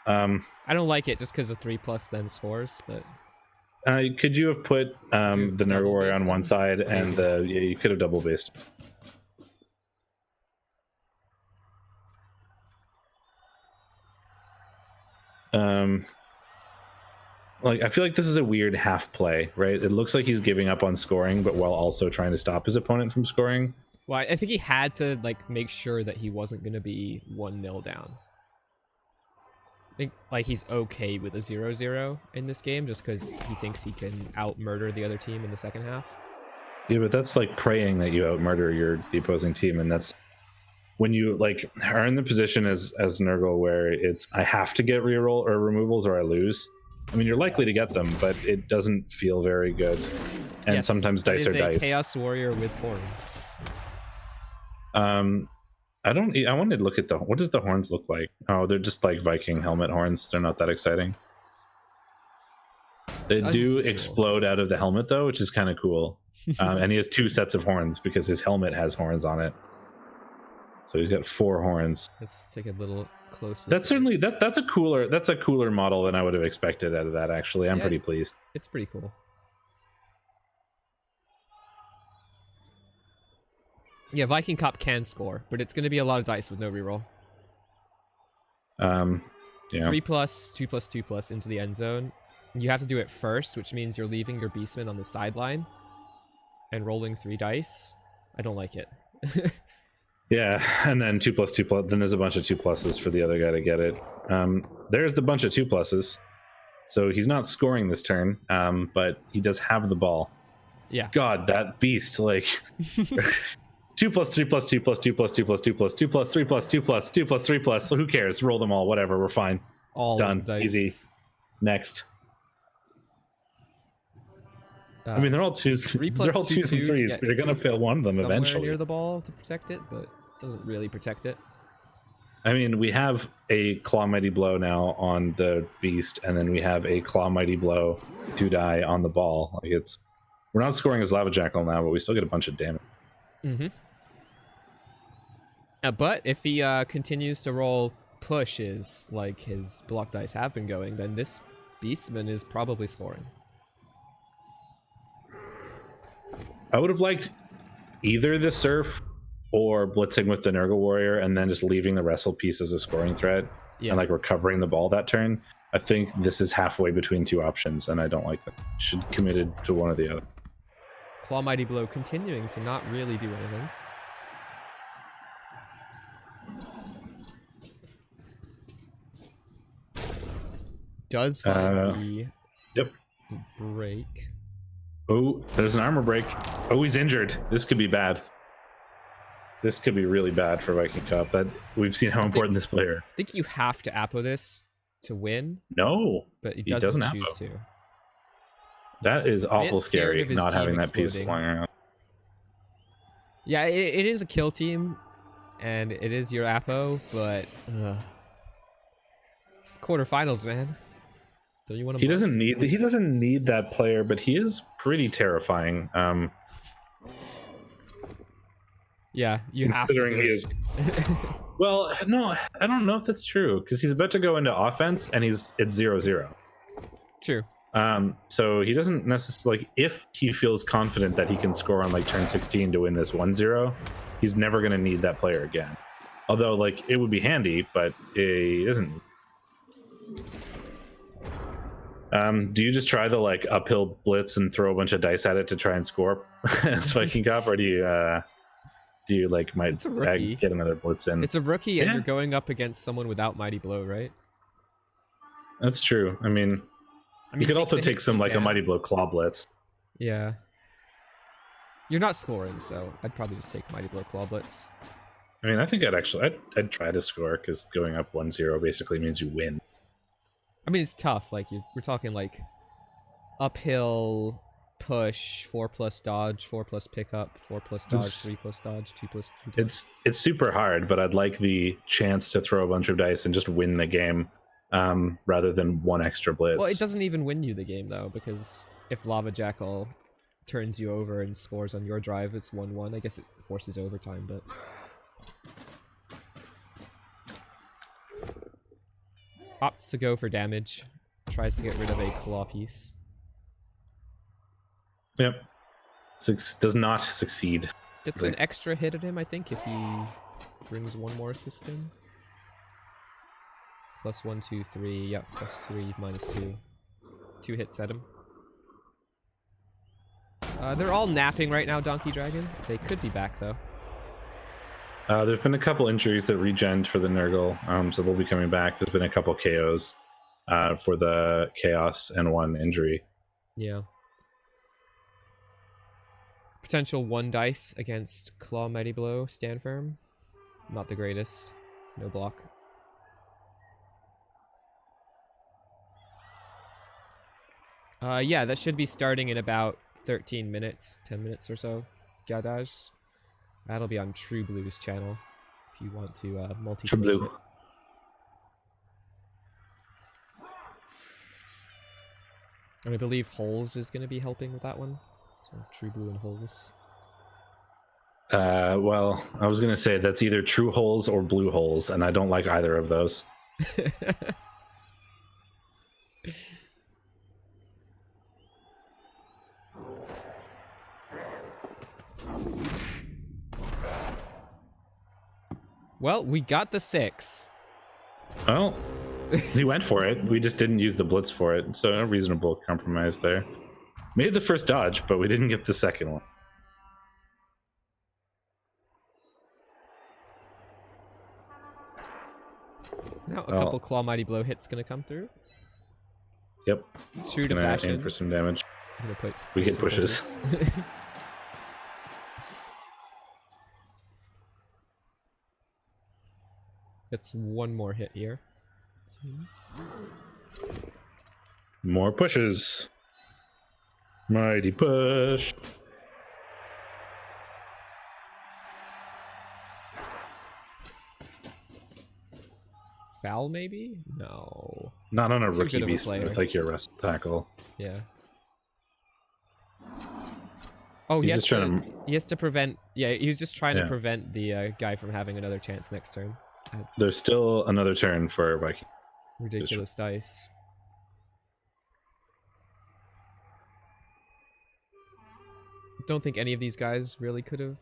I don't like it just because of 3+ then scores, but... could you have put the Nurgle Warrior on one side and you could have double based. Like, I feel like this is a weird half play, right? It looks like he's giving up on scoring, but while also trying to stop his opponent from scoring. Well, I think he had to like make sure that he wasn't going to be 1-0 down. I think like he's okay with a 0-0 in this game just because he thinks he can out-murder the other team in the second half. Yeah, but that's like praying that you out-murder the opposing team, and that's when you like are in the position as Nurgle where it's I have to get reroll or removals or I lose. I mean, you're likely to get them, but it doesn't feel very good. And yes, sometimes dice are dice. Chaos Warrior with horns. I wanted to look at what does the horns look like? Oh, they're just like Viking helmet horns. They're not that exciting. They do explode out of the helmet though, which is kind of cool. And he has 2 sets of horns because his helmet has horns on it. So he's got 4 horns. Let's take a little closer. That's certainly that's a cooler model than I would have expected out of that. Actually, I'm pretty pleased. It's pretty cool. Yeah, Viking Cop can score, but it's going to be a lot of dice with no reroll. Yeah. 3+, 2+, 2+ into the end zone. You have to do it first, which means you're leaving your beastman on the sideline and rolling 3 dice. I don't like it. Yeah, and then 2+, 2+. Then there's a bunch of 2+s for the other guy to get it. There's the bunch of 2+s. So he's not scoring this turn, but he does have the ball. Yeah. God, that beast, like 2+, 3+, 2+, 2+, 2+, 2+, 2+, 2+, 3+, 2+, 2+, 3+. So who cares? Roll them all. Whatever. We're fine. All done. Easy. Next. I mean, they're all 2s. They're all 2s and 3s, but you're gonna fail one of them eventually. Near the ball to protect it, but it doesn't really protect it. I mean, we have a Claw Mighty Blow now on the beast, and then we have a Claw Mighty Blow to die on the ball. Like we're not scoring as Lava Jackal now, but we still get a bunch of damage. Mm-hmm. But if he continues to roll pushes like his block dice have been going, then this beastman is probably scoring. I would have liked either the Surf or blitzing with the Nurgle Warrior and then just leaving the wrestle piece as a scoring threat and like recovering the ball that turn. I think this is halfway between 2 options, and I don't like that. Should committed to one or the other. Claw Mighty Blow continuing to not really do anything. Does finally break. Oh, there's an armor break. Oh, he's injured. This could be bad. This could be really bad for Viking Cup. But we've seen how important this player is. I think you have to Apo this to win. No, but he doesn't choose Apo. to. That is awful scary, not having that piece flying around. Yeah, it is a kill team, and it is your Apo, but it's quarterfinals, man. Don't you want to? He doesn't need that player, but he is pretty terrifying. Yeah, you have to. Considering he is. Well, no, I don't know if that's true because he's about to go into offense, and it's 0-0. True. So he doesn't necessarily, like, if he feels confident that he can score on like turn 16 to win this 1-0, he's never going to need that player again. Although, like, it would be handy, but he doesn't. Do you just try the like uphill blitz and throw a bunch of dice at it to try and score as Viking Cop, or do you like might get another blitz in? It's a rookie, and you're going up against someone without Mighty Blow, right? That's true. I mean you could also take some like a Mighty Blow Claw Blitz. Yeah. You're not scoring, so I'd probably just take Mighty Blow Claw Blitz. I mean, I think I'd try to score because going up 1-0 basically means you win. I mean, it's tough. Like we're talking like uphill, 1-0 push, 4+ dodge, 4+ pickup, 4+ dodge, 3+ dodge, 2+. It's super hard, but I'd like the chance to throw a bunch of dice and just win the game, rather than one extra blitz. Well, it doesn't even win you the game though, because if Lava Jackal turns you over and scores on your drive, it's 1-1. I guess it forces overtime, but opts to go for damage. Tries to get rid of a claw piece. Yep. Does not succeed. Gets an extra hit at him, I think, if he brings one more assist in. +1, 2, 3. Yep, +3, -2. 2 hits at him. They're all napping right now, Donkey Dragon. They could be back, though. There's been a couple injuries that regened for the Nurgle, so they'll be coming back. There's been a couple KOs for the Chaos and 1 injury. Yeah. Potential 1 dice against Claw Mighty Blow, stand firm. Not the greatest. No block. Yeah, that should be starting in about 13 minutes, 10 minutes or so. Gadage. That'll be on True Blue's channel if you want to multi-play True Blue. it. And I believe Holes is going to be helping with that one. So True Blue and Holes. Well, I was going to say that's either True Holes or Blue Holes, and I don't like either of those. Well, we got the 6. Well, he went for it. We just didn't use the blitz for it, so a reasonable compromise there. Made the first dodge, but we didn't get the second one. So now a couple Claw Mighty Blow hits gonna come through. Yep. True to fashion. Aim for some damage. I'm gonna put we get pushes. It's 1 more hit here. Seems. More pushes. Mighty push. Foul, maybe? No. Not on a rookie beast with like your rest tackle. Yeah. Oh, he has to prevent. Yeah, he was just trying to prevent the guy from having another chance next turn. There's still another turn for Viking. Ridiculous dice. Don't think any of these guys really could have.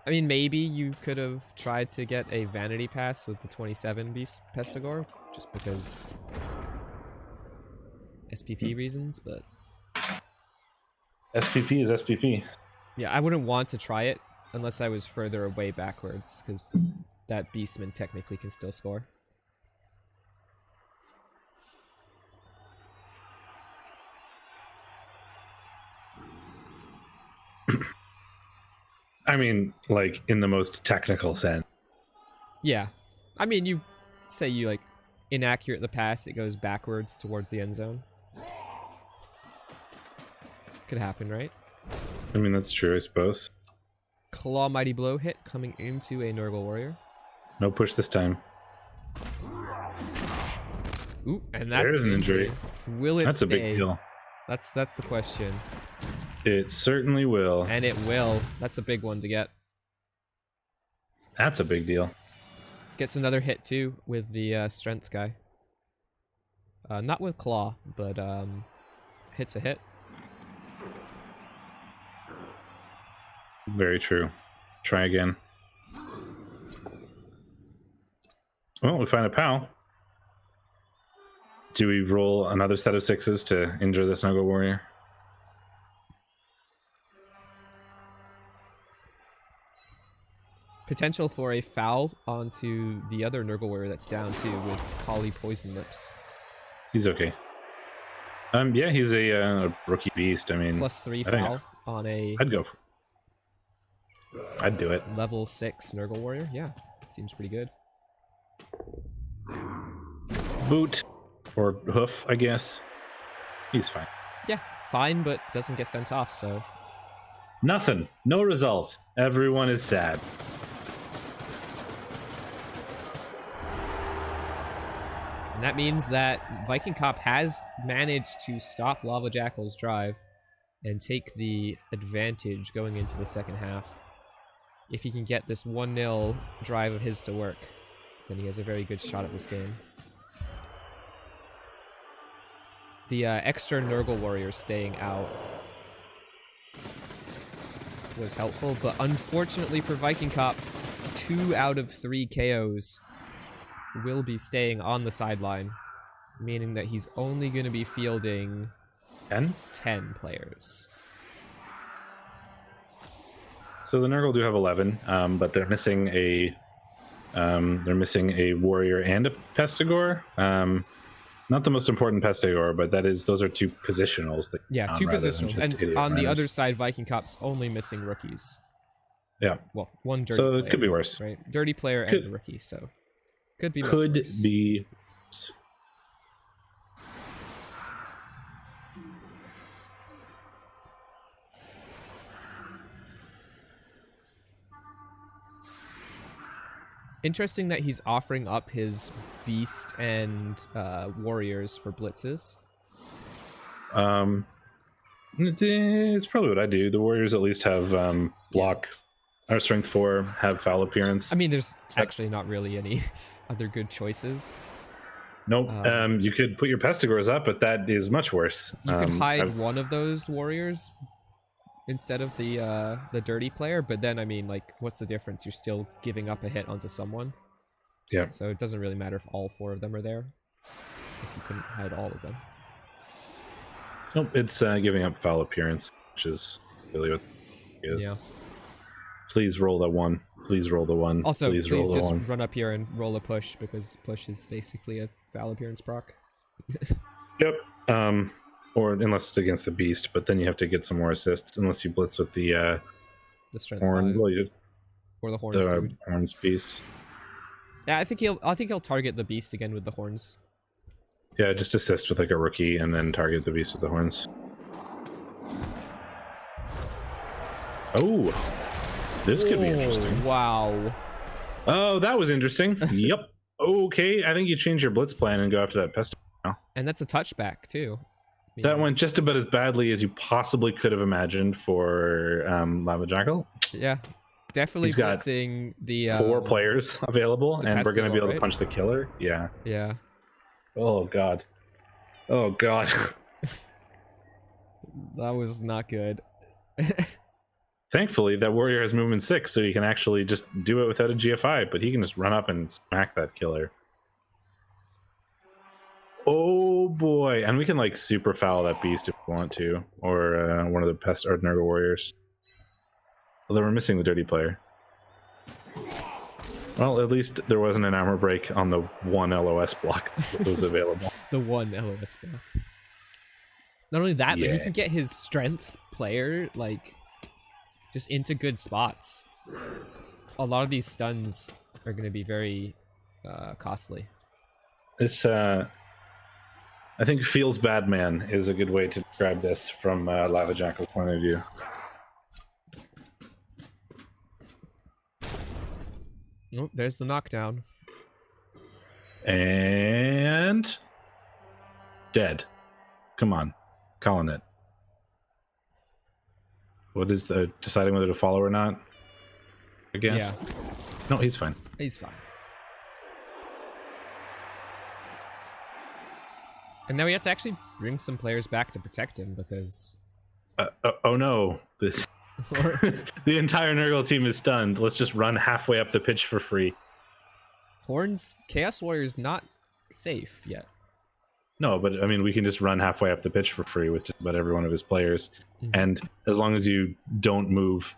I mean, maybe you could have tried to get a vanity pass with the 27 Beast Pestigore, just because SPP reasons, but SPP is SPP. Yeah, I wouldn't want to try it unless I was further away backwards, because that Beastman technically can still score. I mean, like, in the most technical sense. Yeah. I mean, you say you, like, inaccurate the pass, it goes backwards towards the end zone. Could happen, right? I mean, that's true, I suppose. Claw Mighty Blow hit coming into a Nurgle Warrior. No push this time. Ooh, and that's There's an injury. Will it That's stay? a big deal. That's the question. It certainly will. And it will. That's a big one to get. That's a big deal. Gets another hit too with the strength guy. Not with claw, but hits a hit. Very true. Try again. Well, we find a POW. Do we roll another set of 6s to injure this Nurgle Warrior? Potential for a foul onto the other Nurgle Warrior that's down too with Kali Poison Lips. He's okay. Yeah, he's a rookie beast. I mean, +3 foul on a. I'd go. I'd do it. Level 6 Nurgle Warrior. Yeah, seems pretty good. Boot or hoof, I guess. He's fine. Yeah, fine, but doesn't get sent off, so... Nothing. No result. Everyone is sad. And that means that Viking Cop has managed to stop Lava Jackal's drive and take the advantage going into the second half. If he can get this 1-0 drive of his to work, then he has a very good shot at this game. The extra Nurgle warrior staying out was helpful, but unfortunately for Viking Cop, 2 out of 3 KOs will be staying on the sideline, meaning that he's only going to be fielding 10 players. So the Nurgle do have 11, but they're missing a warrior and a Pestigore. Not the most important Pestigore, but those are 2 positionals. Yeah, 2 positionals, and on the other side, Viking Cop's only missing rookies. Yeah. Well, 1 dirty player. So it could be worse. Right? Dirty player and a rookie, so could be much worse. Worse. Interesting that he's offering up his beast and warriors for blitzes. It's probably what I do. The warriors at least have block, or strength 4, have foul appearance. I mean, there's actually not really any other good choices. Nope. You could put your Pestigores up, but that is much worse. You could hide one of those warriors instead of the dirty player, but then, I mean, like, what's the difference? You're still giving up a hit onto someone. Yeah. So it doesn't really matter if all 4 of them are there, if you couldn't hide all of them. Nope, it's giving up foul appearance, which is really what it is. Yeah. Please roll the 1. Please roll the 1. Also, please roll just the 1. run up here and roll a push, because push is basically a foul appearance proc. Yep. Or unless it's against the beast, but then you have to get some more assists unless you blitz with the strength horn. 5. Well, Or the horns. The horns piece. Yeah, I think he'll target the beast again with the horns. Yeah, just assist with like a rookie and then target the beast with the horns. Oh, this could be interesting. Wow. Oh, that was interesting. Yep. Okay, I think you change your blitz plan and go after that pest now. And that's a touchback too. That went just about as badly as you possibly could have imagined for Lava Jackal. Yeah, definitely blitzing the 4 players available, and we're going to be able to punch the killer. Yeah. Yeah. Oh god. Oh god. That was not good. Thankfully, that warrior has movement 6, so he can actually just do it without a GFI, but he can just run up and smack that killer. Oh boy, and we can like super foul that beast if we want to, or one of the pest or Nurgle warriors. Although we're missing the dirty player. Well, at least there wasn't an armor break on the 1 LOS block that was available. The 1 LOS block. Not only that, but he can get his strength player like just into good spots. A lot of these stuns are going to be very costly. This I think feels bad man is a good way to describe this from Lava Jackal's point of view. Oh, there's the knockdown. And dead. Come on. Calling it. What is the deciding whether to follow or not? I guess. Yeah. No, he's fine. He's fine. And now we have to actually bring some players back to protect him because... oh no. The entire Nurgle team is stunned. Let's just run halfway up the pitch for free. Horns? Chaos Warrior's not safe yet. No, but I mean, we can just run halfway up the pitch for free with just about every one of his players. Mm-hmm. And as long as you don't move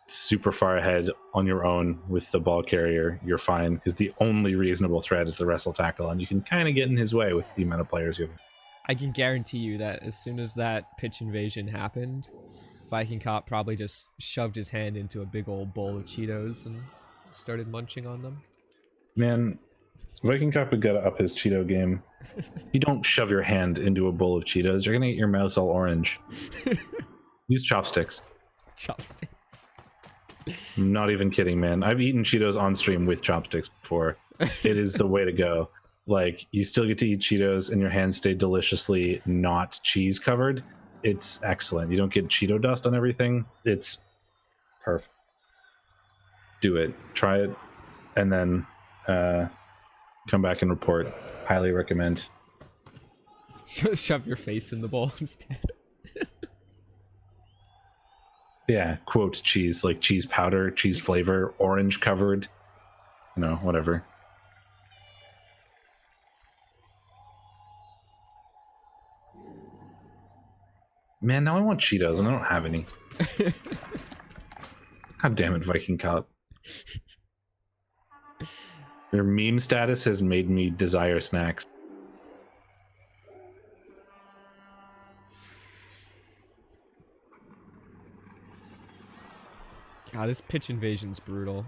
super far ahead on your own with the ball carrier, you're fine, because the only reasonable threat is the wrestle tackle, and you can kind of get in his way with the amount of players you have. I can guarantee you that as soon as that pitch invasion happened, Viking Cop probably just shoved his hand into a big old bowl of Cheetos and started munching on them. Man, Viking Cop would gotta up his Cheeto game. You don't shove your hand into a bowl of Cheetos. You're gonna get your mouth all orange. Use chopsticks. Chopsticks. I'm not even kidding, man. I've eaten Cheetos on stream with chopsticks before. It is the way to go. Like, you still get to eat Cheetos and your hands stay deliciously not cheese covered. It's excellent. You don't get Cheeto dust on everything. It's perfect. Do it. Try it. And then come back and report. Highly recommend. Shove your face in the bowl instead. Yeah, quote cheese, like cheese powder, cheese flavor, orange covered. No, whatever. Man, now I want Cheetos and I don't have any. God damn it, Viking Cup. Their meme status has made me desire snacks. God, this pitch invasion's brutal.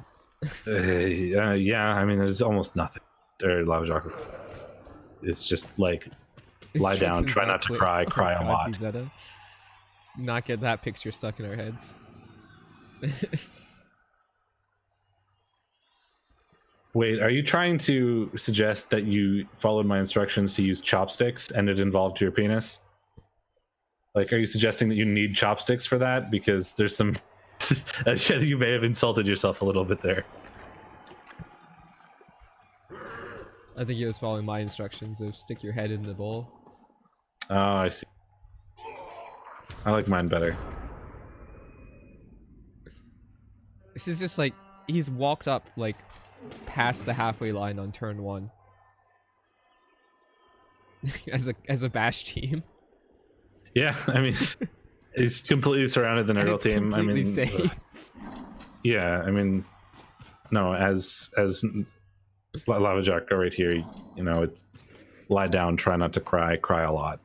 Yeah, I mean, there's almost nothing. Or Lava Jackal. It's just like, lie down, try not to cry, cry a lot. Zeta. Not get that picture stuck in our heads. Wait, are you trying to suggest that you followed my instructions to use chopsticks and it involved your penis? Like, are you suggesting that you need chopsticks for that? Because there's some... you may have insulted yourself a little bit there. I think he was following my instructions of stick your head in the bowl. Oh, I see. I like mine better. This is just like, he's walked up like past the halfway line on turn 1. as a bash team. Yeah, I mean, he's completely surrounded the Nurgle team. I mean, safe. Yeah, I mean, no, as Lava Jack right here, you know, it's lie down, try not to cry, cry a lot.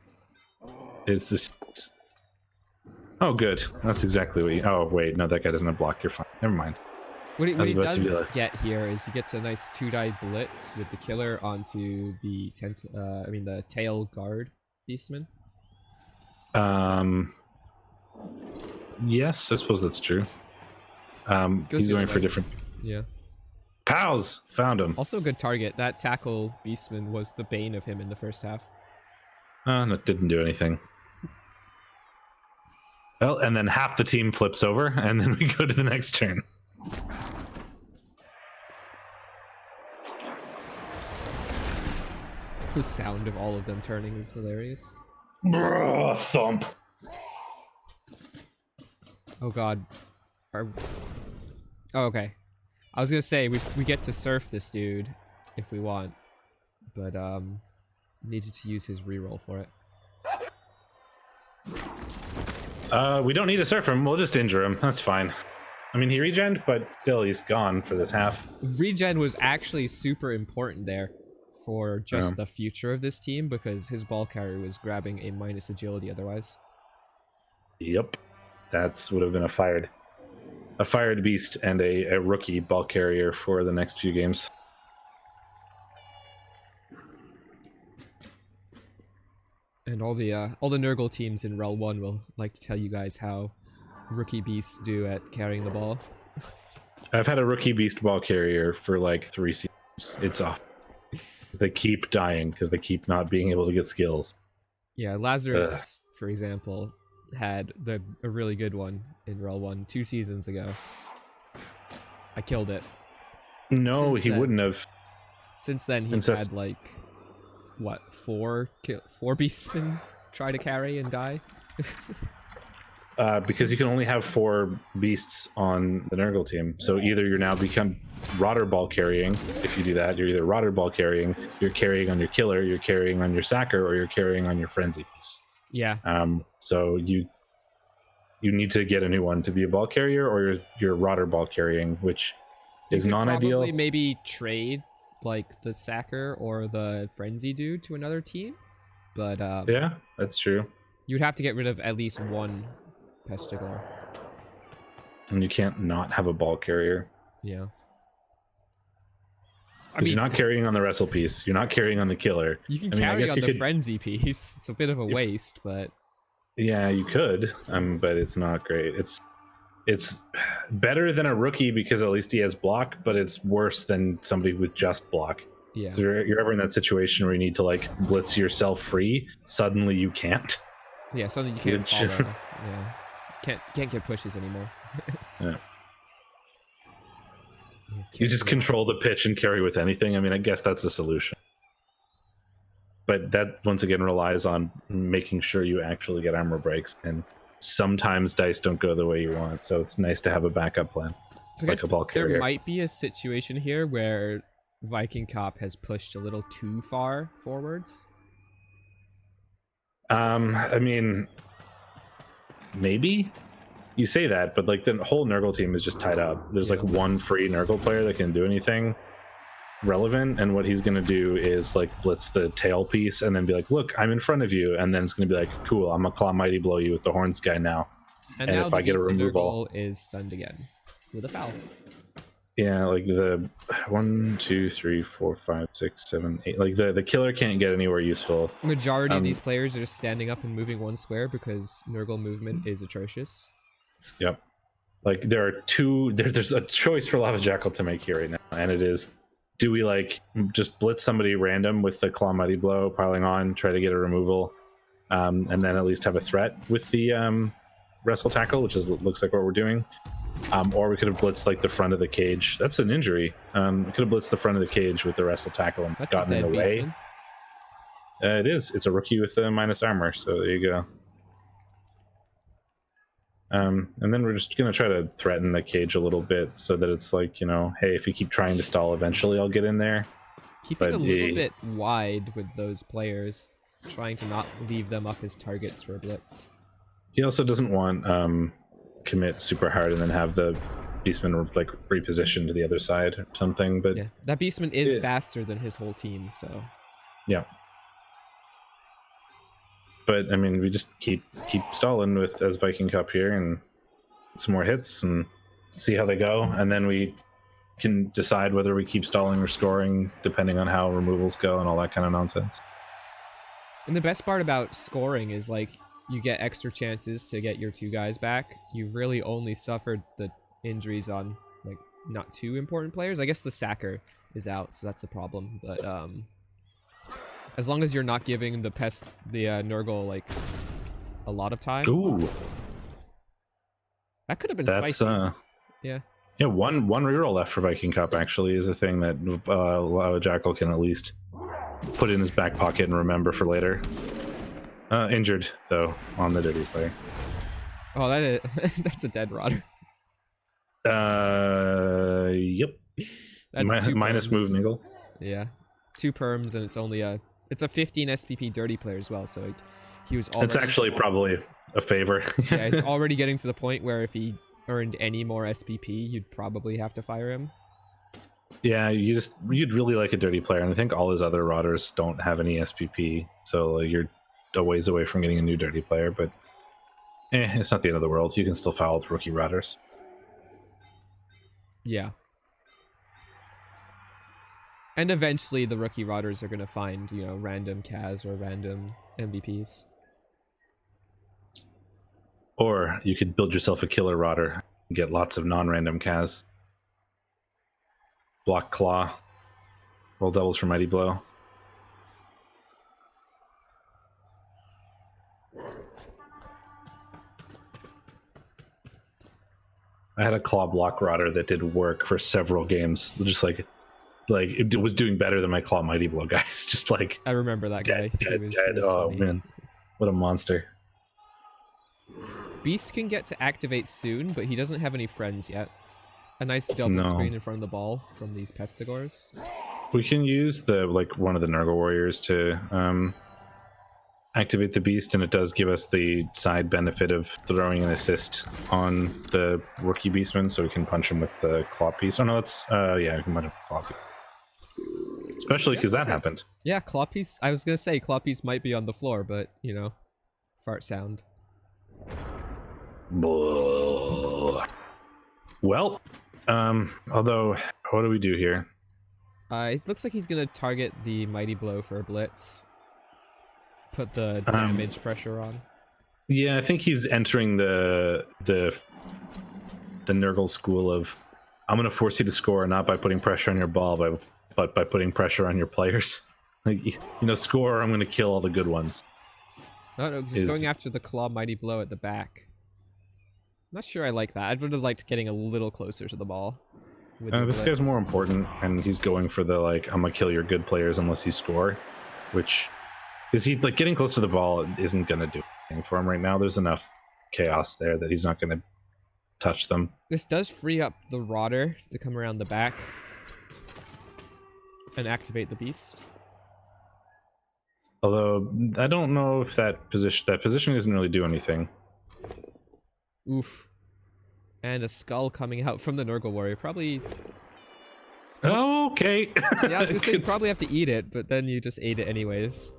Is this? Oh, good. That's exactly what. Oh, wait, no, that guy doesn't have block. You're fine. Never mind. What he does get here is he gets a nice 2-die blitz with the killer onto the the tail guard beastman. Yes, I suppose that's true. He's going for different. Yeah. Pals found him. Also a good target. That tackle beastman was the bane of him in the first half. That didn't do anything. Well, and then half the team flips over, and then we go to the next turn. The sound of all of them turning is hilarious. Bruh, thump. Oh god. Oh, okay. I was gonna say, we get to surf this dude if we want, but needed to use his reroll for it. We don't need to surf him. We'll just injure him. That's fine. I mean, he regened, but still, he's gone for this half. Regen was actually super important there for just the future of this team, because his ball carrier was grabbing a minus agility otherwise. Yep. That's would have been a fired beast and a rookie ball carrier for the next few games. And all the Nurgle teams in Rebbl 1 will like to tell you guys how rookie beasts do at carrying the ball. I've had a rookie beast ball carrier for like 3 seasons. It's off. They keep dying because they keep not being able to get skills. Yeah, Lazarus, for example, had a really good one in Rebbl 1 2 seasons ago. I killed it. No, he wouldn't have. Since then, he's had like, what, 4 beastmen try to carry and die? Because you can only have 4 beasts on the Nurgle team. So either you're now become Rotter ball carrying. If you do that, you're either Rotter ball carrying, you're carrying on your killer, you're carrying on your sacker, or you're carrying on your frenzy beast. Yeah. So you need to get a new one to be a ball carrier, or you're Rotter ball carrying, which is non-ideal. Probably maybe trade like the sacker or the frenzy dude to another team, but yeah, that's true. You'd have to get rid of at least one Pestigor. And you can't not have a ball carrier. Yeah. Because you're not carrying on the wrestle piece. You're not carrying on the killer. You can carry on the frenzy piece. It's a bit of a waste, but... Yeah, you could, but it's not great. It's better than a rookie because at least he has block, but it's worse than somebody with just block. Yeah. So you're ever in that situation where you need to like blitz yourself free, suddenly you can't. Yeah, suddenly you can't follow. Yeah. Can't get pushes anymore. Yeah. You just control the pitch and carry with anything. I mean, I guess that's the solution. But that, once again, relies on making sure you actually get armor breaks. And sometimes dice don't go the way you want. So it's nice to have a backup plan. So like a ball carrier. There might be a situation here where Viking Cop has pushed a little too far forwards. I mean, maybe. You say that, but like the whole Nurgle team is just tied up. There's like one free Nurgle player that can do anything relevant, and what he's going to do is like blitz the tail piece and then be like, look, I'm in front of you, and then it's going to be like, cool, I'm gonna claw mighty blow you with the horns guy now. And now if I get a removal, is stunned again with a foul. Yeah, like the 1, 2, 3, 4, 5, 6, 7, 8. Like the killer can't get anywhere useful. Majority of these players are just standing up and moving one square because Nurgle movement is atrocious. Yep. Like there are there's a choice for Lava Jackal to make here right now, and it is, do we like just blitz somebody random with the Claw Mighty Blow piling on, try to get a removal, and then at least have a threat with the Wrestle Tackle, which looks like what we're doing, or we could have blitzed like the front of the cage. That's an injury. We could have blitzed the front of the cage with the Wrestle Tackle and gotten in the way. It is. It's a rookie with minus armor, so there you go. And then we're just going to try to threaten the cage a little bit so that it's like, you know, hey, if you keep trying to stall, eventually I'll get in there. Keep it a little bit wide with those players, trying to not leave them up as targets for a blitz. He also doesn't want commit super hard and then have the Beastman like reposition to the other side or something. But yeah, that Beastman is faster than his whole team, so... Yeah. But I mean, we just keep stalling with as Viking Cup here and some more hits and see how they go, and then we can decide whether we keep stalling or scoring depending on how removals go and all that kind of nonsense. And the best part about scoring is like you get extra chances to get your 2 guys back. You've really only suffered the injuries on like not too important players. I guess the Sacker is out, so that's a problem. But as long as you're not giving the Nurgle like a lot of time. Ooh, that could have been spicy. Yeah. Yeah, one reroll left for Viking Cup actually is a thing that Lava Jackal can at least put in his back pocket and remember for later. Injured though on the dirty player. Oh, that's a dead rodder. Yep. That's minus move Niggle. Yeah, 2 perms, and it's only it's a 15 SPP dirty player as well, so he was already... It's actually probably a favor. Yeah, he's already getting to the point where if he earned any more SPP, you'd probably have to fire him. Yeah, you'd really like a dirty player, and I think all his other rotters don't have any SPP, so you're a ways away from getting a new dirty player, but it's not the end of the world. You can still foul with rookie rotters. Yeah. And eventually the rookie rotters are going to find, you know, random Kaz or random MVPs. Or you could build yourself a killer rotter and get lots of non-random Kaz. Block Claw. Roll doubles for Mighty Blow. I had a Claw block rotter that did work for several games. Just like it was doing better than my Claw Mighty Blow guys. Just like I remember that guy. Dead. Oh funny. Man, what a monster! Beast can get to activate soon, but he doesn't have any friends yet. A nice double screen in front of the ball from these Pestigors. We can use the one of the Nurgle warriors to activate the Beast, and it does give us the side benefit of throwing an assist on the rookie Beastman, so we can punch him with the claw piece. Oh no, that's yeah, we can punch him with the claw piece. Especially because that happened. Yeah, claw piece. I was gonna say claw piece might be on the floor, but you know, fart sound. Well, although what do we do here? It looks like he's gonna target the Mighty Blow for a blitz. Put the damage pressure on. Yeah, I think he's entering the Nurgle school of, I'm gonna force you to score not by putting pressure on your ball, but by putting pressure on your players. Like, you know, score or I'm gonna kill all the good ones. No, he's going after the Claw Mighty Blow at the back. Not sure I like that. I'd really liked getting a little closer to the ball. This guy's more important, and he's going for the, like, I'm gonna kill your good players unless you score, which is he like getting close to the ball isn't gonna do anything for him right now. There's enough chaos there that he's not gonna touch them. This does free up the Rodder to come around the back and activate the beast. Although I don't know if that position doesn't really do anything. Oof. And a skull coming out from the Nurgle warrior. Probably. Oh, okay. Yeah, I was gonna say you probably have to eat it, but then you just ate it anyways.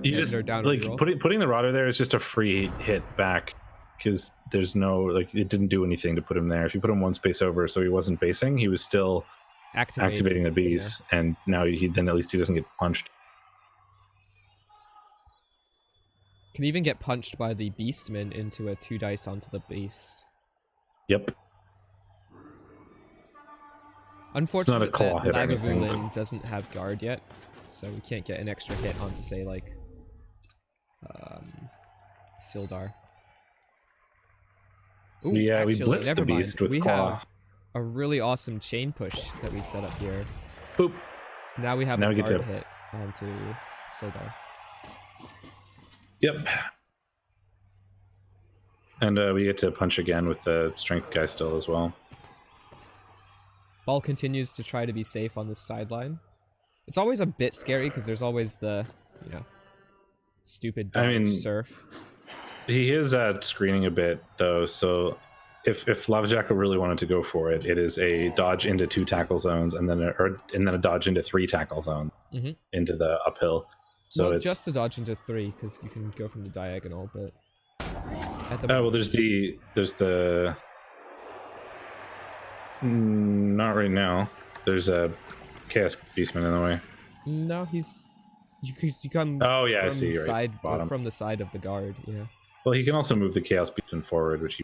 You just like putting the Rodder there is just a free hit back, because there's no, like, it didn't do anything to put him there. If you put him one space over, so he wasn't basing, he was still activating the beast, yeah. And now then at least he doesn't get punched. Can even get punched by the Beastman into a 2 dice onto the beast. Yep. Unfortunately, it's not a claw hit or anything, Lagavulin doesn't have guard yet, so we can't get an extra hit onto, say, like, Sildar. Ooh, yeah, actually, we blitzed the beast with claw. We have a really awesome chain push that we've set up here. Boop. Now we have a guard hit onto Sildar. Yep. And we get to punch again with the strength guy still as well. Ball continues to try to be safe on this sideline. It's always a bit scary because there's always the, you know, stupid surf. He is screening a bit though, so if Lava Jackal really wanted to go for it, it is a dodge into 2 tackle zones and then a dodge into 3 tackle zone into the uphill. So well, it's just a dodge into 3 because you can go from the diagonal, but at the well, there's the not right now. There's a Chaos Beastman in the way. No, you come. Oh yeah, I see. From the side of the guard. Yeah. Well, he can also move the Chaos Beastman forward, which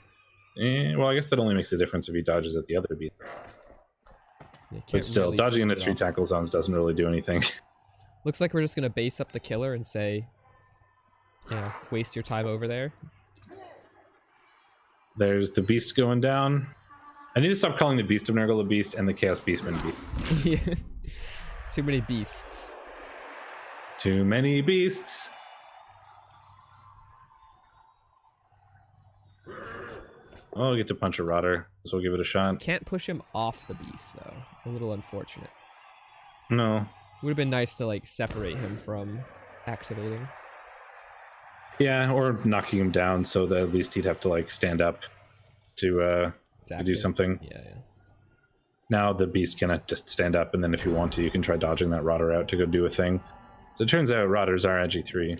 well, I guess that only makes a difference if he dodges at the other beat. But still, really dodging into 3 tackle zones doesn't really do anything. Looks like we're just gonna base up the killer and say, you know, waste your time over there. There's the beast going down. I need to stop calling the Beast of Nurgle a beast and the Chaos Beastman beast. Yeah. Too many beasts. Too many beasts. Oh, I'll get to punch a Rodder, so we'll give it a shot. Can't push him off the beast, though. A little unfortunate. No. Would have been nice to, like, separate him from activating. Yeah, or knocking him down so that at least he'd have to, like, stand up to do something. Yeah. Now the beast cannot just stand up, and then if you want to, you can try dodging that Rodder out to go do a thing. So it turns out Rodders are Agi 3.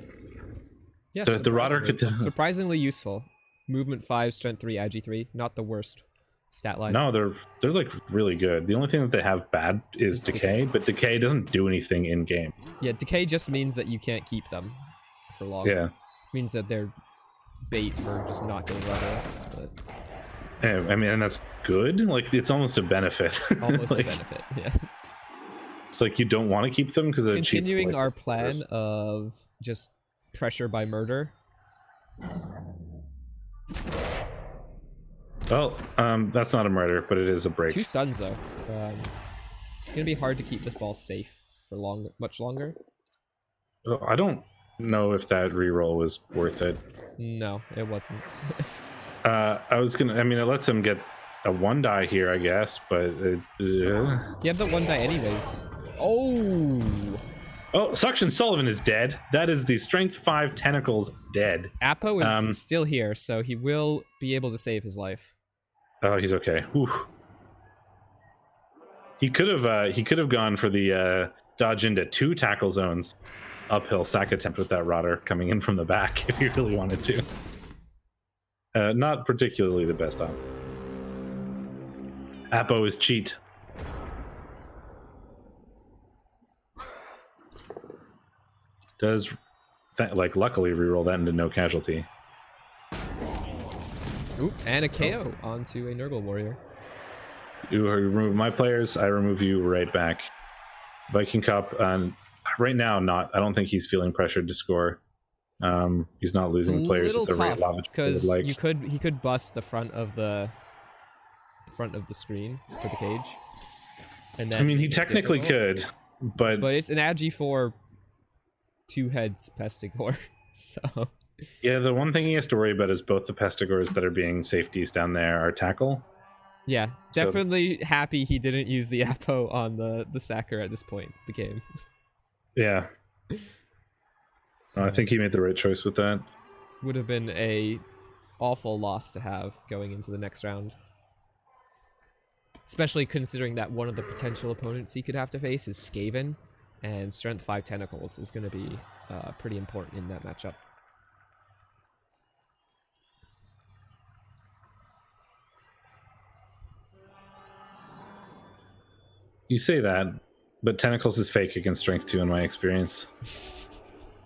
Yeah, the Rodder could... surprisingly useful. Movement 5, Strength 3, Agi 3. Not the worst stat line. No, they're like really good. The only thing that they have bad is Decay, but Decay doesn't do anything in game. Yeah, Decay just means that you can't keep them for long. Yeah. It means that they're bait for just not getting Rodders, but... Yeah, I mean, and that's good. Like, it's almost a benefit. Almost like, a benefit, yeah. It's like you don't want to keep them because they're continuing cheap, like, our plan of just pressure by murder. Well, that's not a murder, but it is a break. 2 stuns though. Gonna be hard to keep this ball safe for much longer. Well, I don't know if that reroll was worth it. No, it wasn't. it lets him get a 1 die here, I guess, but You have the 1 die anyways. Oh, Suction Sullivan is dead. That is the Strength 5 Tentacles dead. Apo is still here, so he will be able to save his life. Oh, he's okay. Whew. He could have gone for the dodge into 2 tackle zones uphill sack attempt with that Rodder coming in from the back if he really wanted to. Not particularly the best option. Apo is cheat. does like luckily reroll that into no casualty. Oop, and a KO onto a Nurgle warrior. You remove my players, I remove you right back. Viking Cop, right now, I don't think he's feeling pressured to score. He's not losing players at the rate Lava because would like. he could bust the front of the screen for the cage. And then I mean, he technically could, but it's an agi for 2 heads Pestigore, so. Yeah, the one thing he has to worry about is both the Pestigores that are being safeties down there are tackle. Yeah, definitely happy he didn't use the Apo on the Sacker at this point, the game. Yeah. I think he made the right choice with that. Would have been a awful loss to have going into the next round. Especially considering that one of the potential opponents he could have to face is Skaven, and Strength 5 Tentacles is going to be pretty important in that matchup. You say that, but Tentacles is fake against Strength 2 in my experience.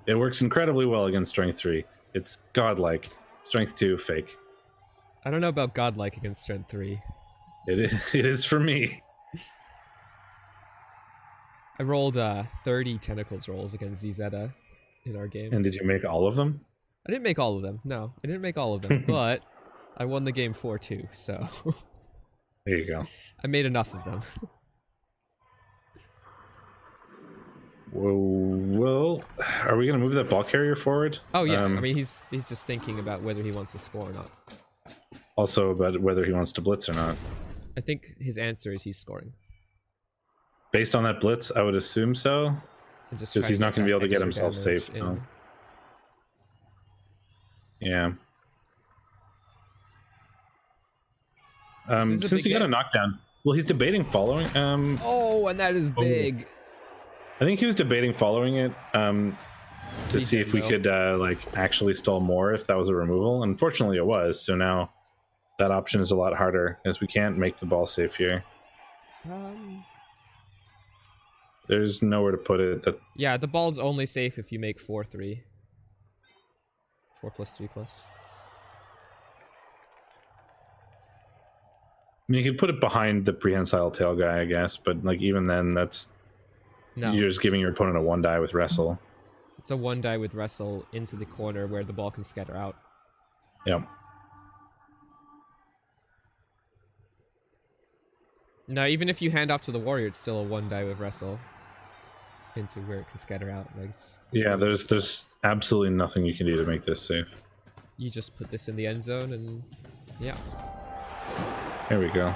It works incredibly well against Strength 3. It's godlike. Strength 2, fake. I don't know about godlike against Strength 3. It is for me. I rolled 30 Tentacles rolls against Zeta in our game. And did you make all of them? I didn't make all of them. No, I didn't make all of them, but I won the game 4-2, so... There you go. I made enough of them. Well, are we going to move that ball carrier forward? Oh, yeah. I mean, he's just thinking about whether he wants to score or not. Also about whether he wants to blitz or not. I think his answer is he's scoring. Based on that blitz, I would assume so. Because he's not going to be able to get himself safe. No. Yeah. Since he got a knockdown, well, he's debating following. Oh, and that is big. I think he was debating following it to see if we could like actually stall more if that was a removal. Unfortunately, it was. So now that option is a lot harder as we can't make the ball safe here. There's nowhere to put it. Yeah, the ball's only safe if you make 4-3. 4+3+. I mean, you could put it behind the prehensile tail guy, I guess, but like even then, that's you're just giving your opponent a 1-die with wrestle. It's a 1-die with wrestle into the corner where the ball can scatter out. Yep. No, even if you hand off to the warrior, it's still a 1-die with wrestle into where it can scatter out. Like, yeah, there's absolutely nothing you can do to make this safe. You just put this in the end zone and yeah. There we go.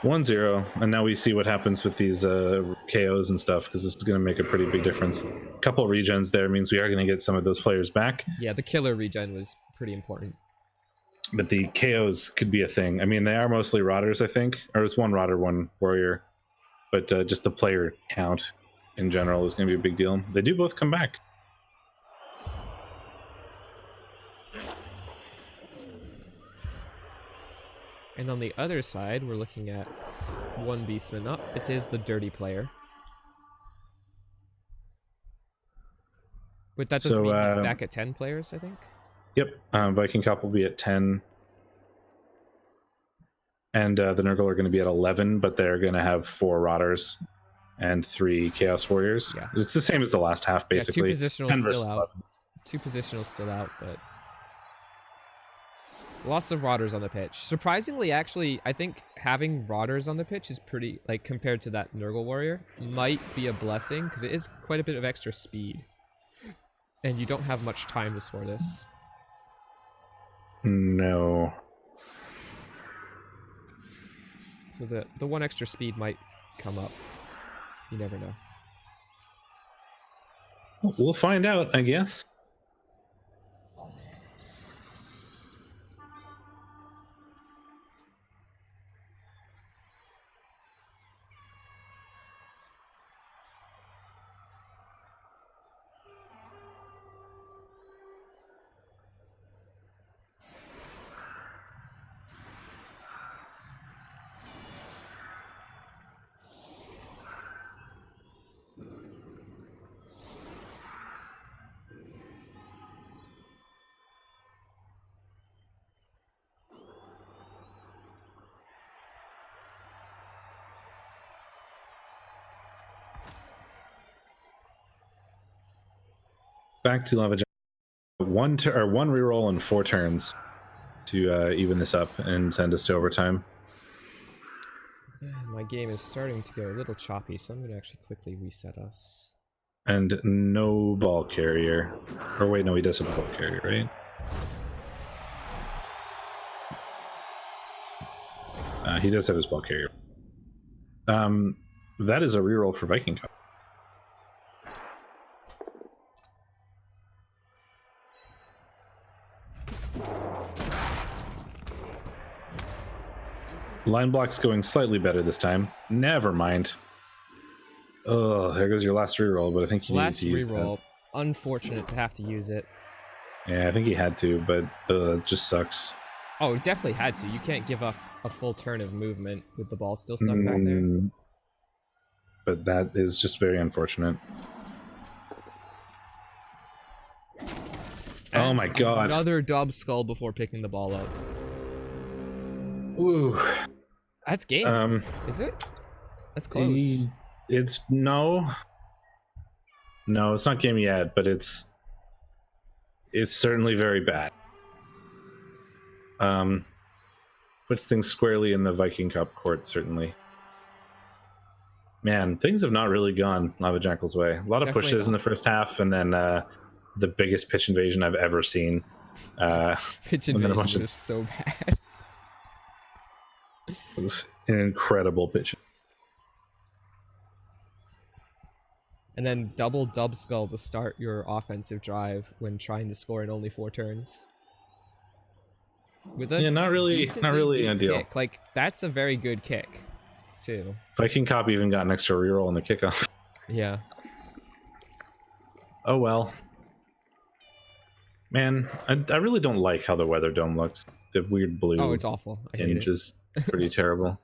1-0, and now we see what happens with these KOs and stuff, because this is going to make a pretty big difference. A couple regens there means we are going to get some of those players back. Yeah, the killer regen was pretty important. But the KOs could be a thing. I mean, they are mostly Rotters, I think. Or it's 1 Rotter, 1 Warrior. But just the player count in general is going to be a big deal. They do both come back. And on the other side, we're looking at 1 Beastman up. It is the dirty player. But that doesn't mean he's back at 10 players, I think? Yep. Viking Cop will be at 10. And the Nurgle are going to be at 11, but they're going to have 4 Rotters and 3 Chaos Warriors. Yeah. It's the same as the last half, basically. Yeah, 2 positional still out. 2 positional still out, but... Lots of Rotters on the pitch. Surprisingly, actually, I think having Rotters on the pitch is pretty, like, compared to that Nurgle Warrior, might be a blessing, because it is quite a bit of extra speed. And you don't have much time to score this. No. So the 1 extra speed might come up. You never know. We'll find out, I guess. back to Lava Jackal. One reroll and 4 turns to even this up and send us to overtime. My game is starting to go a little choppy, so I'm going to actually quickly reset us. And no ball carrier. Or wait, no, he does have a ball carrier, right? He does have his ball carrier. That is a reroll for Viking Cup. Line block's going slightly better this time. Never mind. Oh, there goes your last reroll, but I think you need to use that. Unfortunate to have to use it. Yeah, I think he had to, but it just sucks. Oh, definitely had to. You can't give up a full turn of movement with the ball still stuck back there. But that is just very unfortunate. And oh my god. Another dub skull before picking the ball up. Ooh. That's game. Is it? That's close. It's no, it's not game yet, but it's certainly very bad. Puts things squarely in the Viking Cup court, certainly. Man, things have not really gone Lava Jackal's way. A lot of Definitely pushes not. in the first half, and then the biggest pitch invasion I've ever seen. Pitch invasion is so bad. It was an incredible pitch. And then double dub skull to start your offensive drive when trying to score in only 4 turns. With a not really ideal. Kick. Like, that's a very good kick, too. Viking Cop even got an extra reroll in the kickoff. Yeah. Oh well. Man, I really don't like how the weather dome looks. The weird blue. Oh, it's awful. I hate it. Is pretty terrible.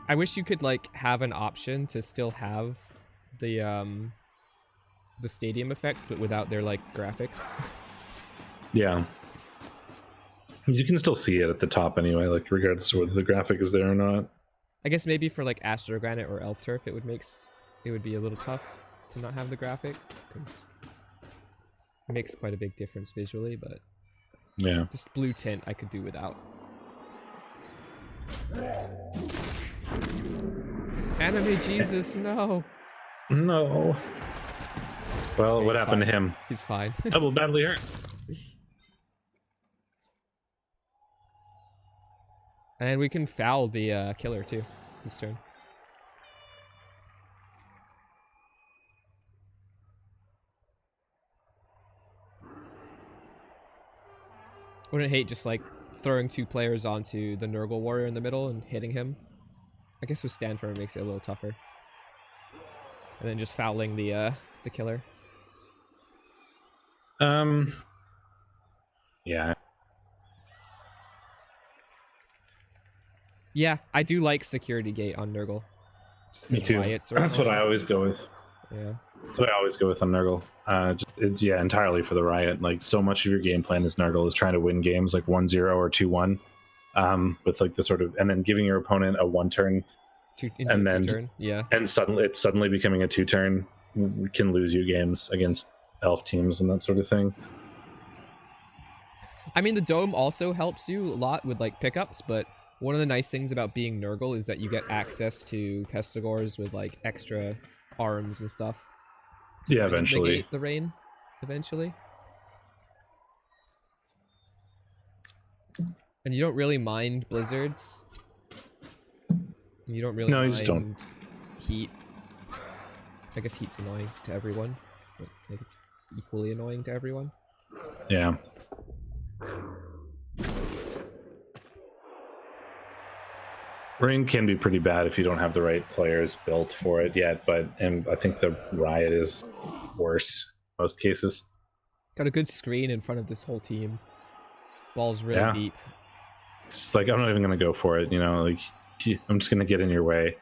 I wish you could like have an option to still have the stadium effects, but without their like graphics. Yeah. You can still see it at the top anyway, like regardless of whether the graphic is there or not. I guess maybe for like Astrogranite or Elf Turf, it would be a little tough to not have the graphic because it makes quite a big difference visually. But yeah, just blue tint I could do without. Anime Jesus, no. No. Well, Yeah, what happened fine. to him? He's fine. Double badly hurt. And we can foul the killer too this turn. Wouldn't hate just like throwing 2 players onto the Nurgle warrior in the middle and hitting him. I guess with Stanford it makes it a little tougher. And then just fouling the killer. Yeah. Yeah, I do like security gate on Nurgle. Me too. That's what I always go with. Yeah. That's what I always go with on Nurgle. Yeah, entirely for the riot. Like, so much of your game plan is Nurgle is trying to win games like 1-0 or 2-1, with like the sort of, and then giving your opponent a 1-turn, and then 2-turn. Yeah, and suddenly becoming a 2-turn can lose you games against elf teams and that sort of thing. I mean, the dome also helps you a lot with like pickups, but one of the nice things about being Nurgle is that you get access to Pestigors with like extra arms and stuff. Yeah, eventually. Negate the rain, eventually. And you don't really mind blizzards. You don't really mind you just don't. Heat. I guess heat's annoying to everyone, but like it's equally annoying to everyone. Yeah. Rain can be pretty bad if you don't have the right players built for it yet, and I think the riot is worse in most cases. Got a good screen in front of this whole team. Ball's really deep. It's like, I'm not even going to go for it, like, I'm just going to get in your way.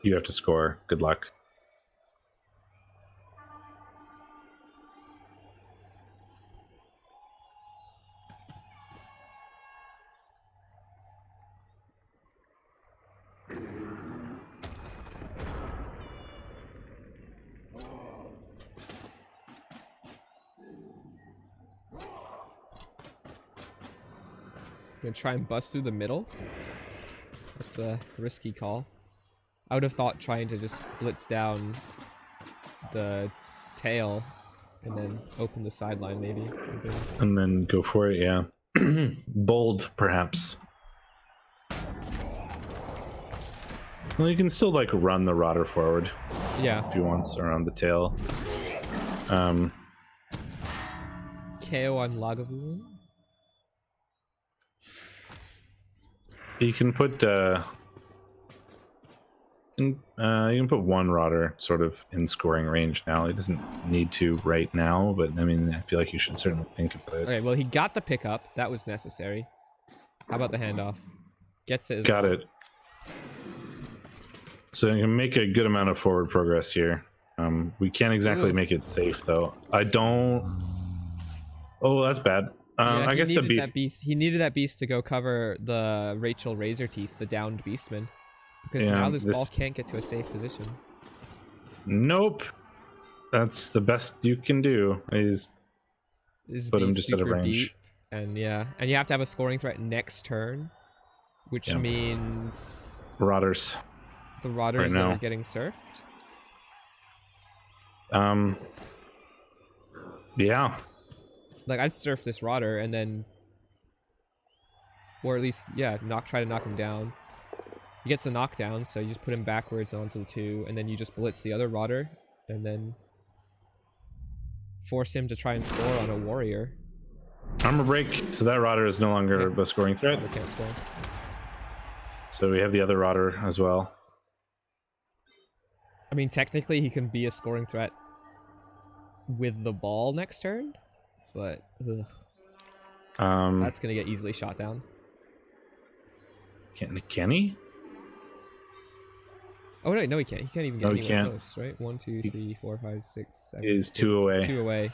You have to score. Good luck. Gonna try and bust through the middle. That's a risky call. I would have thought trying to just blitz down the tail and then open the sideline maybe. And then go for it, yeah. Bold, perhaps. Well, you can still like run the Rotter forward. Yeah. If you want, around the tail. KO on Lagavulin. You can put you can put one Rotter sort of in scoring range now. He doesn't need to right now, but I mean, I feel like you should certainly think about it. Okay, well, he got the pickup. That was necessary. How about the handoff? Gets it. Got it. So you can make a good amount of forward progress here. We can't exactly make it safe, though. I don't... Oh, that's bad. Yeah, I guess the beast... He needed that beast to go cover the Rachel Razorteeth, the downed beastman. Because now this ball can't get to a safe position. Nope. That's the best you can do. Is put him just out of range. Deep, and yeah, and you have to have a scoring threat next turn, which means Rotters. The Rotters that are getting surfed. Yeah. Like I'd surf this Rotter and then, or at least try to knock him down. He gets the knockdown, so you just put him backwards onto the 2, and then you just blitz the other Rotter, and then force him to try and score on a warrior. Armor break, so that Rotter is no longer a scoring threat. Can't score. So we have the other Rotter as well. I mean, technically he can be a scoring threat with the ball next turn, but that's gonna get easily shot down. Can he? Oh wait, no, he can't. He can't even get anywhere close, right? 1, 2, 3, 4, 5, 6, 7. Is 2 away. 2 away.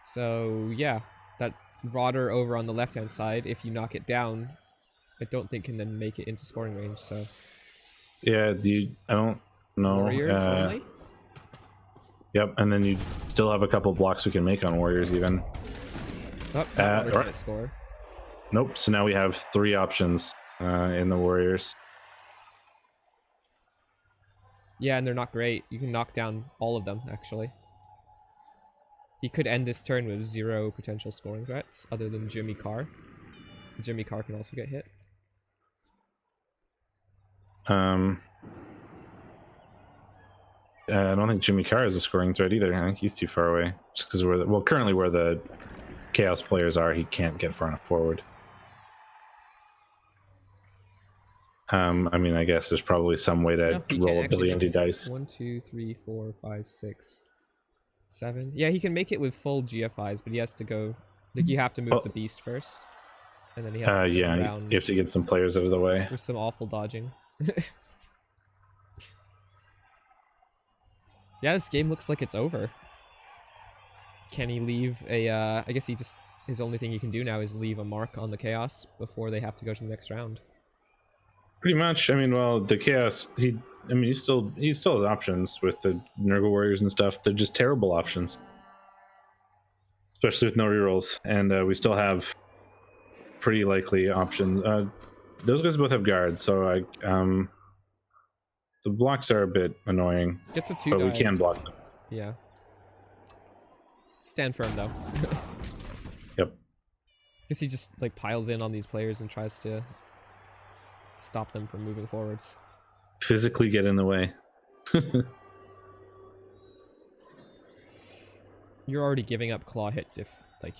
So yeah, that Rotter over on the left-hand side. If you knock it down, I don't think can then make it into scoring range. So yeah, I don't know. Warriors only. Yep, and then you still have a couple blocks we can make on Warriors even. Oh, that can't score. Nope. So now we have 3 options in the Warriors. Yeah, and they're not great. You can knock down all of them, actually. He could end this turn with 0 potential scoring threats, other than Jimmy Carr. Jimmy Carr can also get hit. I don't think Jimmy Carr is a scoring threat either. I think he's too far away. Just because currently where the Chaos players are, he can't get far enough forward. I mean, I guess there's probably some way to roll a billion dice. 1, 2, 3, 4, 5, 6, 7. Yeah, he can make it with full GFIs, but he has to go. Like, you have to move the beast first, and then he has to go around. You have to get some players out of the way. There's some awful dodging. Yeah, this game looks like it's over. Can he leave a? I guess his only thing he can do now is leave a mark on the Chaos before they have to go to the next round. Pretty much. I mean, well, the Chaos, he still has options with the Nurgle Warriors and stuff. They're just terrible options, especially with no rerolls. And we still have pretty likely options. Those guys both have guards, so the blocks are a bit annoying. Gets a 2 but die. We can block them. Yeah. Stand firm though. Yep. Guess he just like piles in on these players and tries to stop them from moving forwards. Physically get in the way. You're already giving up claw hits if like.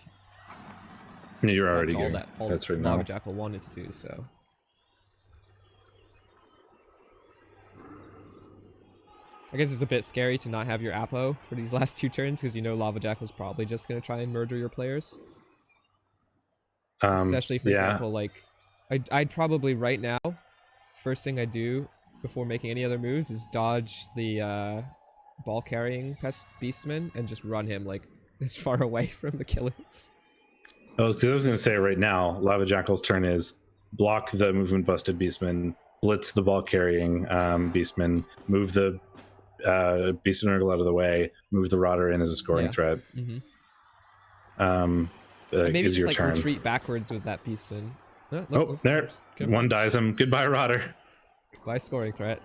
You're already giving. That's right now. Lava Jackal wanted to do so. I guess it's a bit scary to not have your Apo for these last 2 turns because you know Lava Jackal's probably just going to try and murder your players. Especially, for example, like, I'd probably right now, first thing I do before making any other moves is dodge the ball carrying beastman and just run him like as far away from the killers. Oh, because I was going to say right now, Lava Jackal's turn is block the movement busted beastman, blitz the ball carrying beastman, move the Beast and Nurgle out of the way, move the Rotter in as a scoring threat. Mm-hmm. Maybe is just your like turn. Retreat backwards with that Beastman Oh, there. One dies him. Goodbye, Rotter. Goodbye, scoring threat.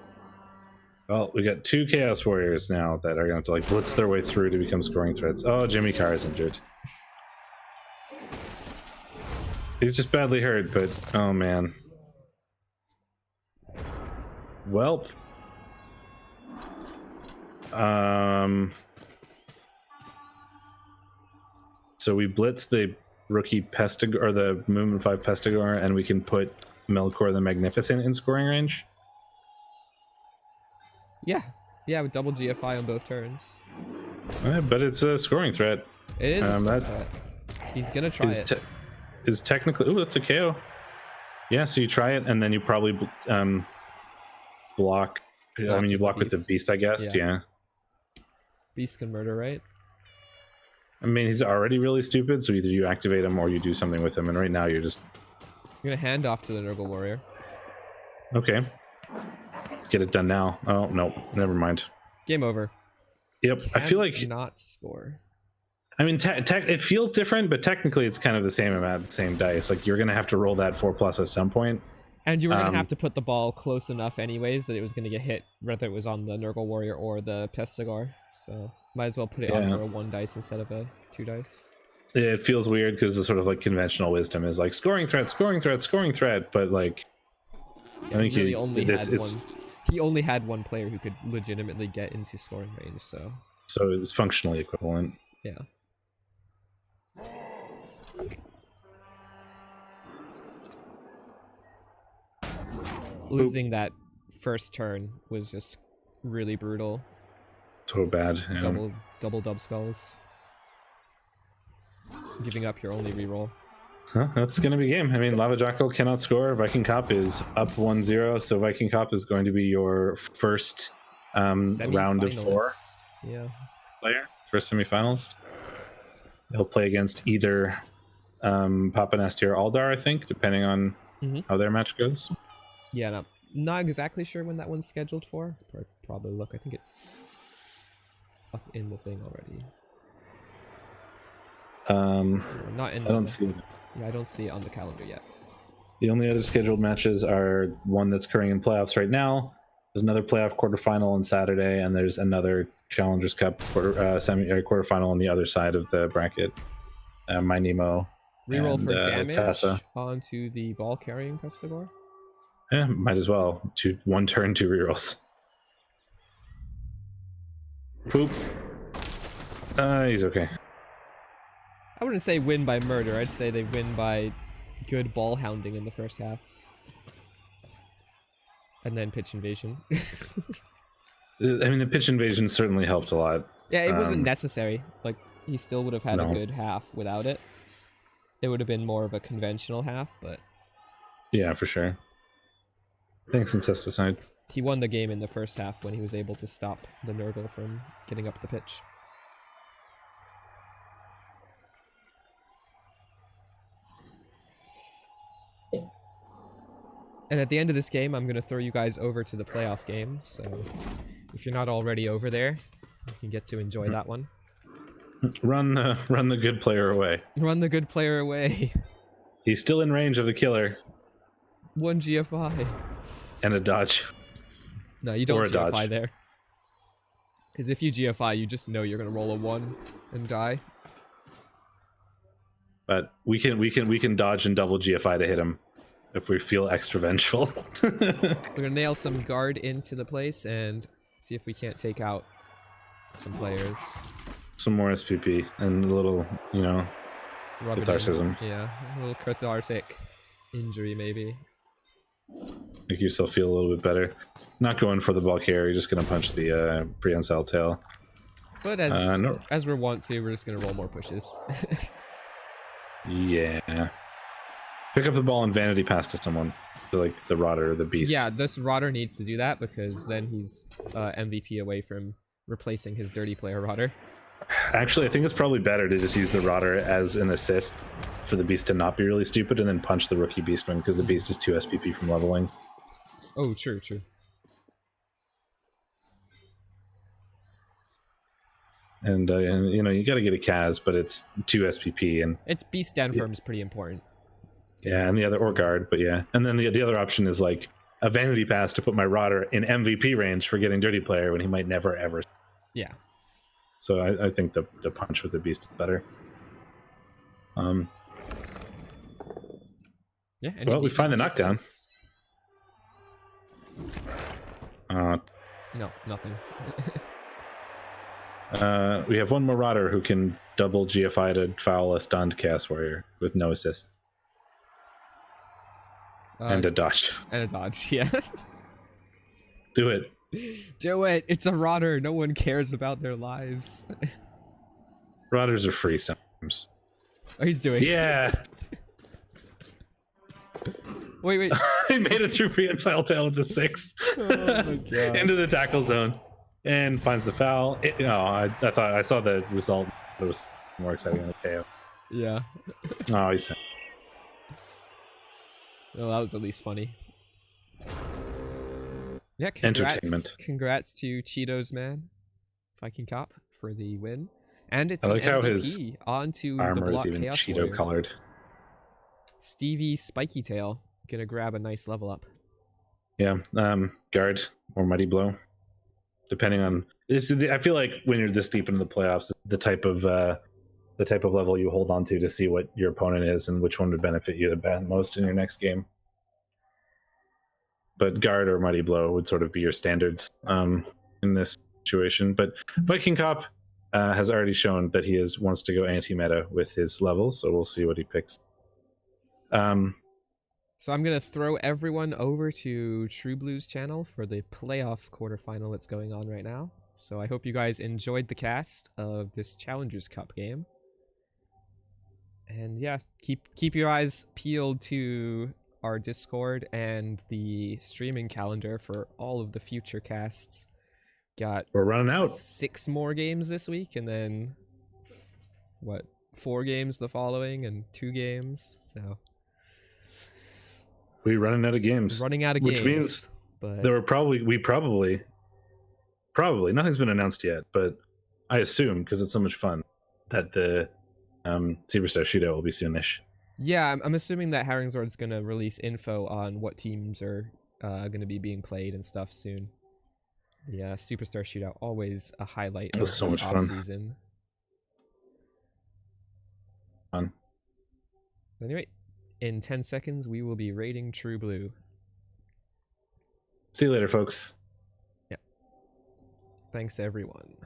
Well, we got 2 Chaos Warriors now that are going to have to like blitz their way through to become scoring threats. Oh, Jimmy Carr is injured. He's just badly hurt, but oh man. Welp. So we blitz the rookie Pestigor, or the Movement 5 Pestigor, and we can put Melkor the Magnificent in scoring range. Yeah, with double GFI on both turns. But it's a scoring threat. It is a scoring threat. He's gonna try it. Is technically... Ooh, that's a KO. Yeah, so you try it, and then you probably block... I mean, you block with the Beast, I guess. Yeah. Beast can murder, right? I mean, he's already really stupid, so either you activate him or you do something with him, and right now you're just... You're gonna hand off to the Nurgle Warrior. Okay. Get it done now. Oh, no. Never mind. Game over. Yep. I feel like... Not score. I mean, it feels different, but technically it's kind of the same amount, same dice. Like, you're going to have to roll that 4+ at some point. And you were going to have to put the ball close enough anyways that it was going to get hit, whether it was on the Nurgle Warrior or the Pestigor. So, might as well put it on for a 1 dice instead of a 2 dice. It feels weird because the sort of, like, conventional wisdom is, like, scoring threat, scoring threat, scoring threat, but, like... Yeah, I think he only had one player who could legitimately get into scoring range, so... So it's functionally equivalent. Yeah. Losing that first turn was just really brutal. So bad. Yeah. Double dub skulls. Giving up your only reroll. Huh, that's going to be game. I mean, Lava Jackal cannot score. Viking Cop is up 1-0, so Viking Cop is going to be your first round of 4 player, first semifinalist. He'll play against either Papa Nasty or Aldar, I think, depending on how their match goes. Yeah, no, not exactly sure when that one's scheduled for. Probably look. I think it's up in the thing already. Not in. I don't see it. Yeah, I don't see it on the calendar yet. The only other scheduled matches are one that's occurring in playoffs right now. There's another playoff quarterfinal on Saturday, and there's another Challengers Cup quarterfinal on the other side of the bracket. My Nemo. Reroll for damage Tassa. Onto the ball carrying Pestigor. Yeah, might as well. 1 turn, 2 rerolls. Poop. He's okay. I wouldn't say win by murder. I'd say they win by good ball hounding in the first half. And then pitch invasion. I mean, the pitch invasion certainly helped a lot. Yeah, it wasn't necessary. Like, he still would have had a good half without it. It would have been more of a conventional half, but... Yeah, for sure. Thanks, Incesticide. He won the game in the first half when he was able to stop the Nurgle from getting up the pitch. And at the end of this game, I'm going to throw you guys over to the playoff game, so if you're not already over there, you can get to enjoy that one. Run the good player away. Run the good player away. He's still in range of the killer. 1 GFI. And a dodge. No, you don't GFI there. Because if you GFI, you just know you're going to roll a 1 and die. But we can dodge and double GFI to hit him if we feel extra vengeful. We're gonna nail some guard into the place and see if we can't take out some players. Some more SPP and a little, catharsis. Yeah, a little cathartic injury maybe. Make yourself feel a little bit better. Not going for the ball carrier, you're just gonna punch the prehensile tail. But as we're wont to, we're just gonna roll more pushes. Yeah. Pick up the ball and vanity pass to someone. Like the Rotter or the Beast. Yeah, this Rotter needs to do that because then he's MVP away from replacing his dirty player Rotter. Actually, I think it's probably better to just use the Rotter as an assist for the Beast to not be really stupid and then punch the rookie Beastman because the Beast is 2 SPP from leveling. Oh, true. And you gotta get a Kaz, but it's 2 SPP and... It's Beast Den Firm is pretty important. Yeah, and the other, or guard, but yeah. And then the other option is like a vanity pass to put my Rodder in MVP range for getting Dirty Player when he might never ever. Yeah. So I think the punch with the beast is better. Yeah. Well, we find the knockdown. No, nothing. We have one more Rodder who can double GFI to foul a stunned Chaos Warrior with no assist. And a dodge. And a dodge, yeah. Do it. Do it! It's a Rodder. No one cares about their lives. Rodders are free sometimes. Oh, he's doing it. Yeah. Wait. He made a true prehensile tail with the 6. Oh my god. Into the tackle zone. And finds the foul. I thought I saw the result. It was more exciting than the KO. Yeah. Oh, he's... Well, that was at least funny. Yeah, entertainment. Congrats to Cheetos Man, Viking Cop, for the win. And it's I like an how MVP his onto armor the block is even Chaos Cheeto Warrior. colored. Stevie Spiky Tail gonna grab a nice level up. Yeah, guard or mighty blow, depending on. I feel like when you're this deep into the playoffs, the type of level you hold on to see what your opponent is and which one would benefit you the most in your next game. But guard or mighty blow would sort of be your standards in this situation. But Viking Cop has already shown that he wants to go anti-meta with his levels, so we'll see what he picks. So I'm gonna throw everyone over to True Blue's channel for the playoff quarterfinal that's going on right now. So I hope you guys enjoyed the cast of this Challengers Cup game. And yeah, keep your eyes peeled to our Discord and the streaming calendar for all of the future casts. We're running out. 6 more games this week, and then 4 games the following, and 2 games. So we're running out of games. Which means but there were probably nothing's been announced yet, but I assume because it's so much fun that the Superstar Shootout will be soonish. Yeah, I'm assuming that Herringzord's gonna release info on what teams are gonna be being played and stuff soon. Yeah, Superstar Shootout, always a highlight of so the much off-season. Fun. Anyway, in 10 seconds, we will be raiding True Blue. See you later, folks. Yeah. Thanks, everyone.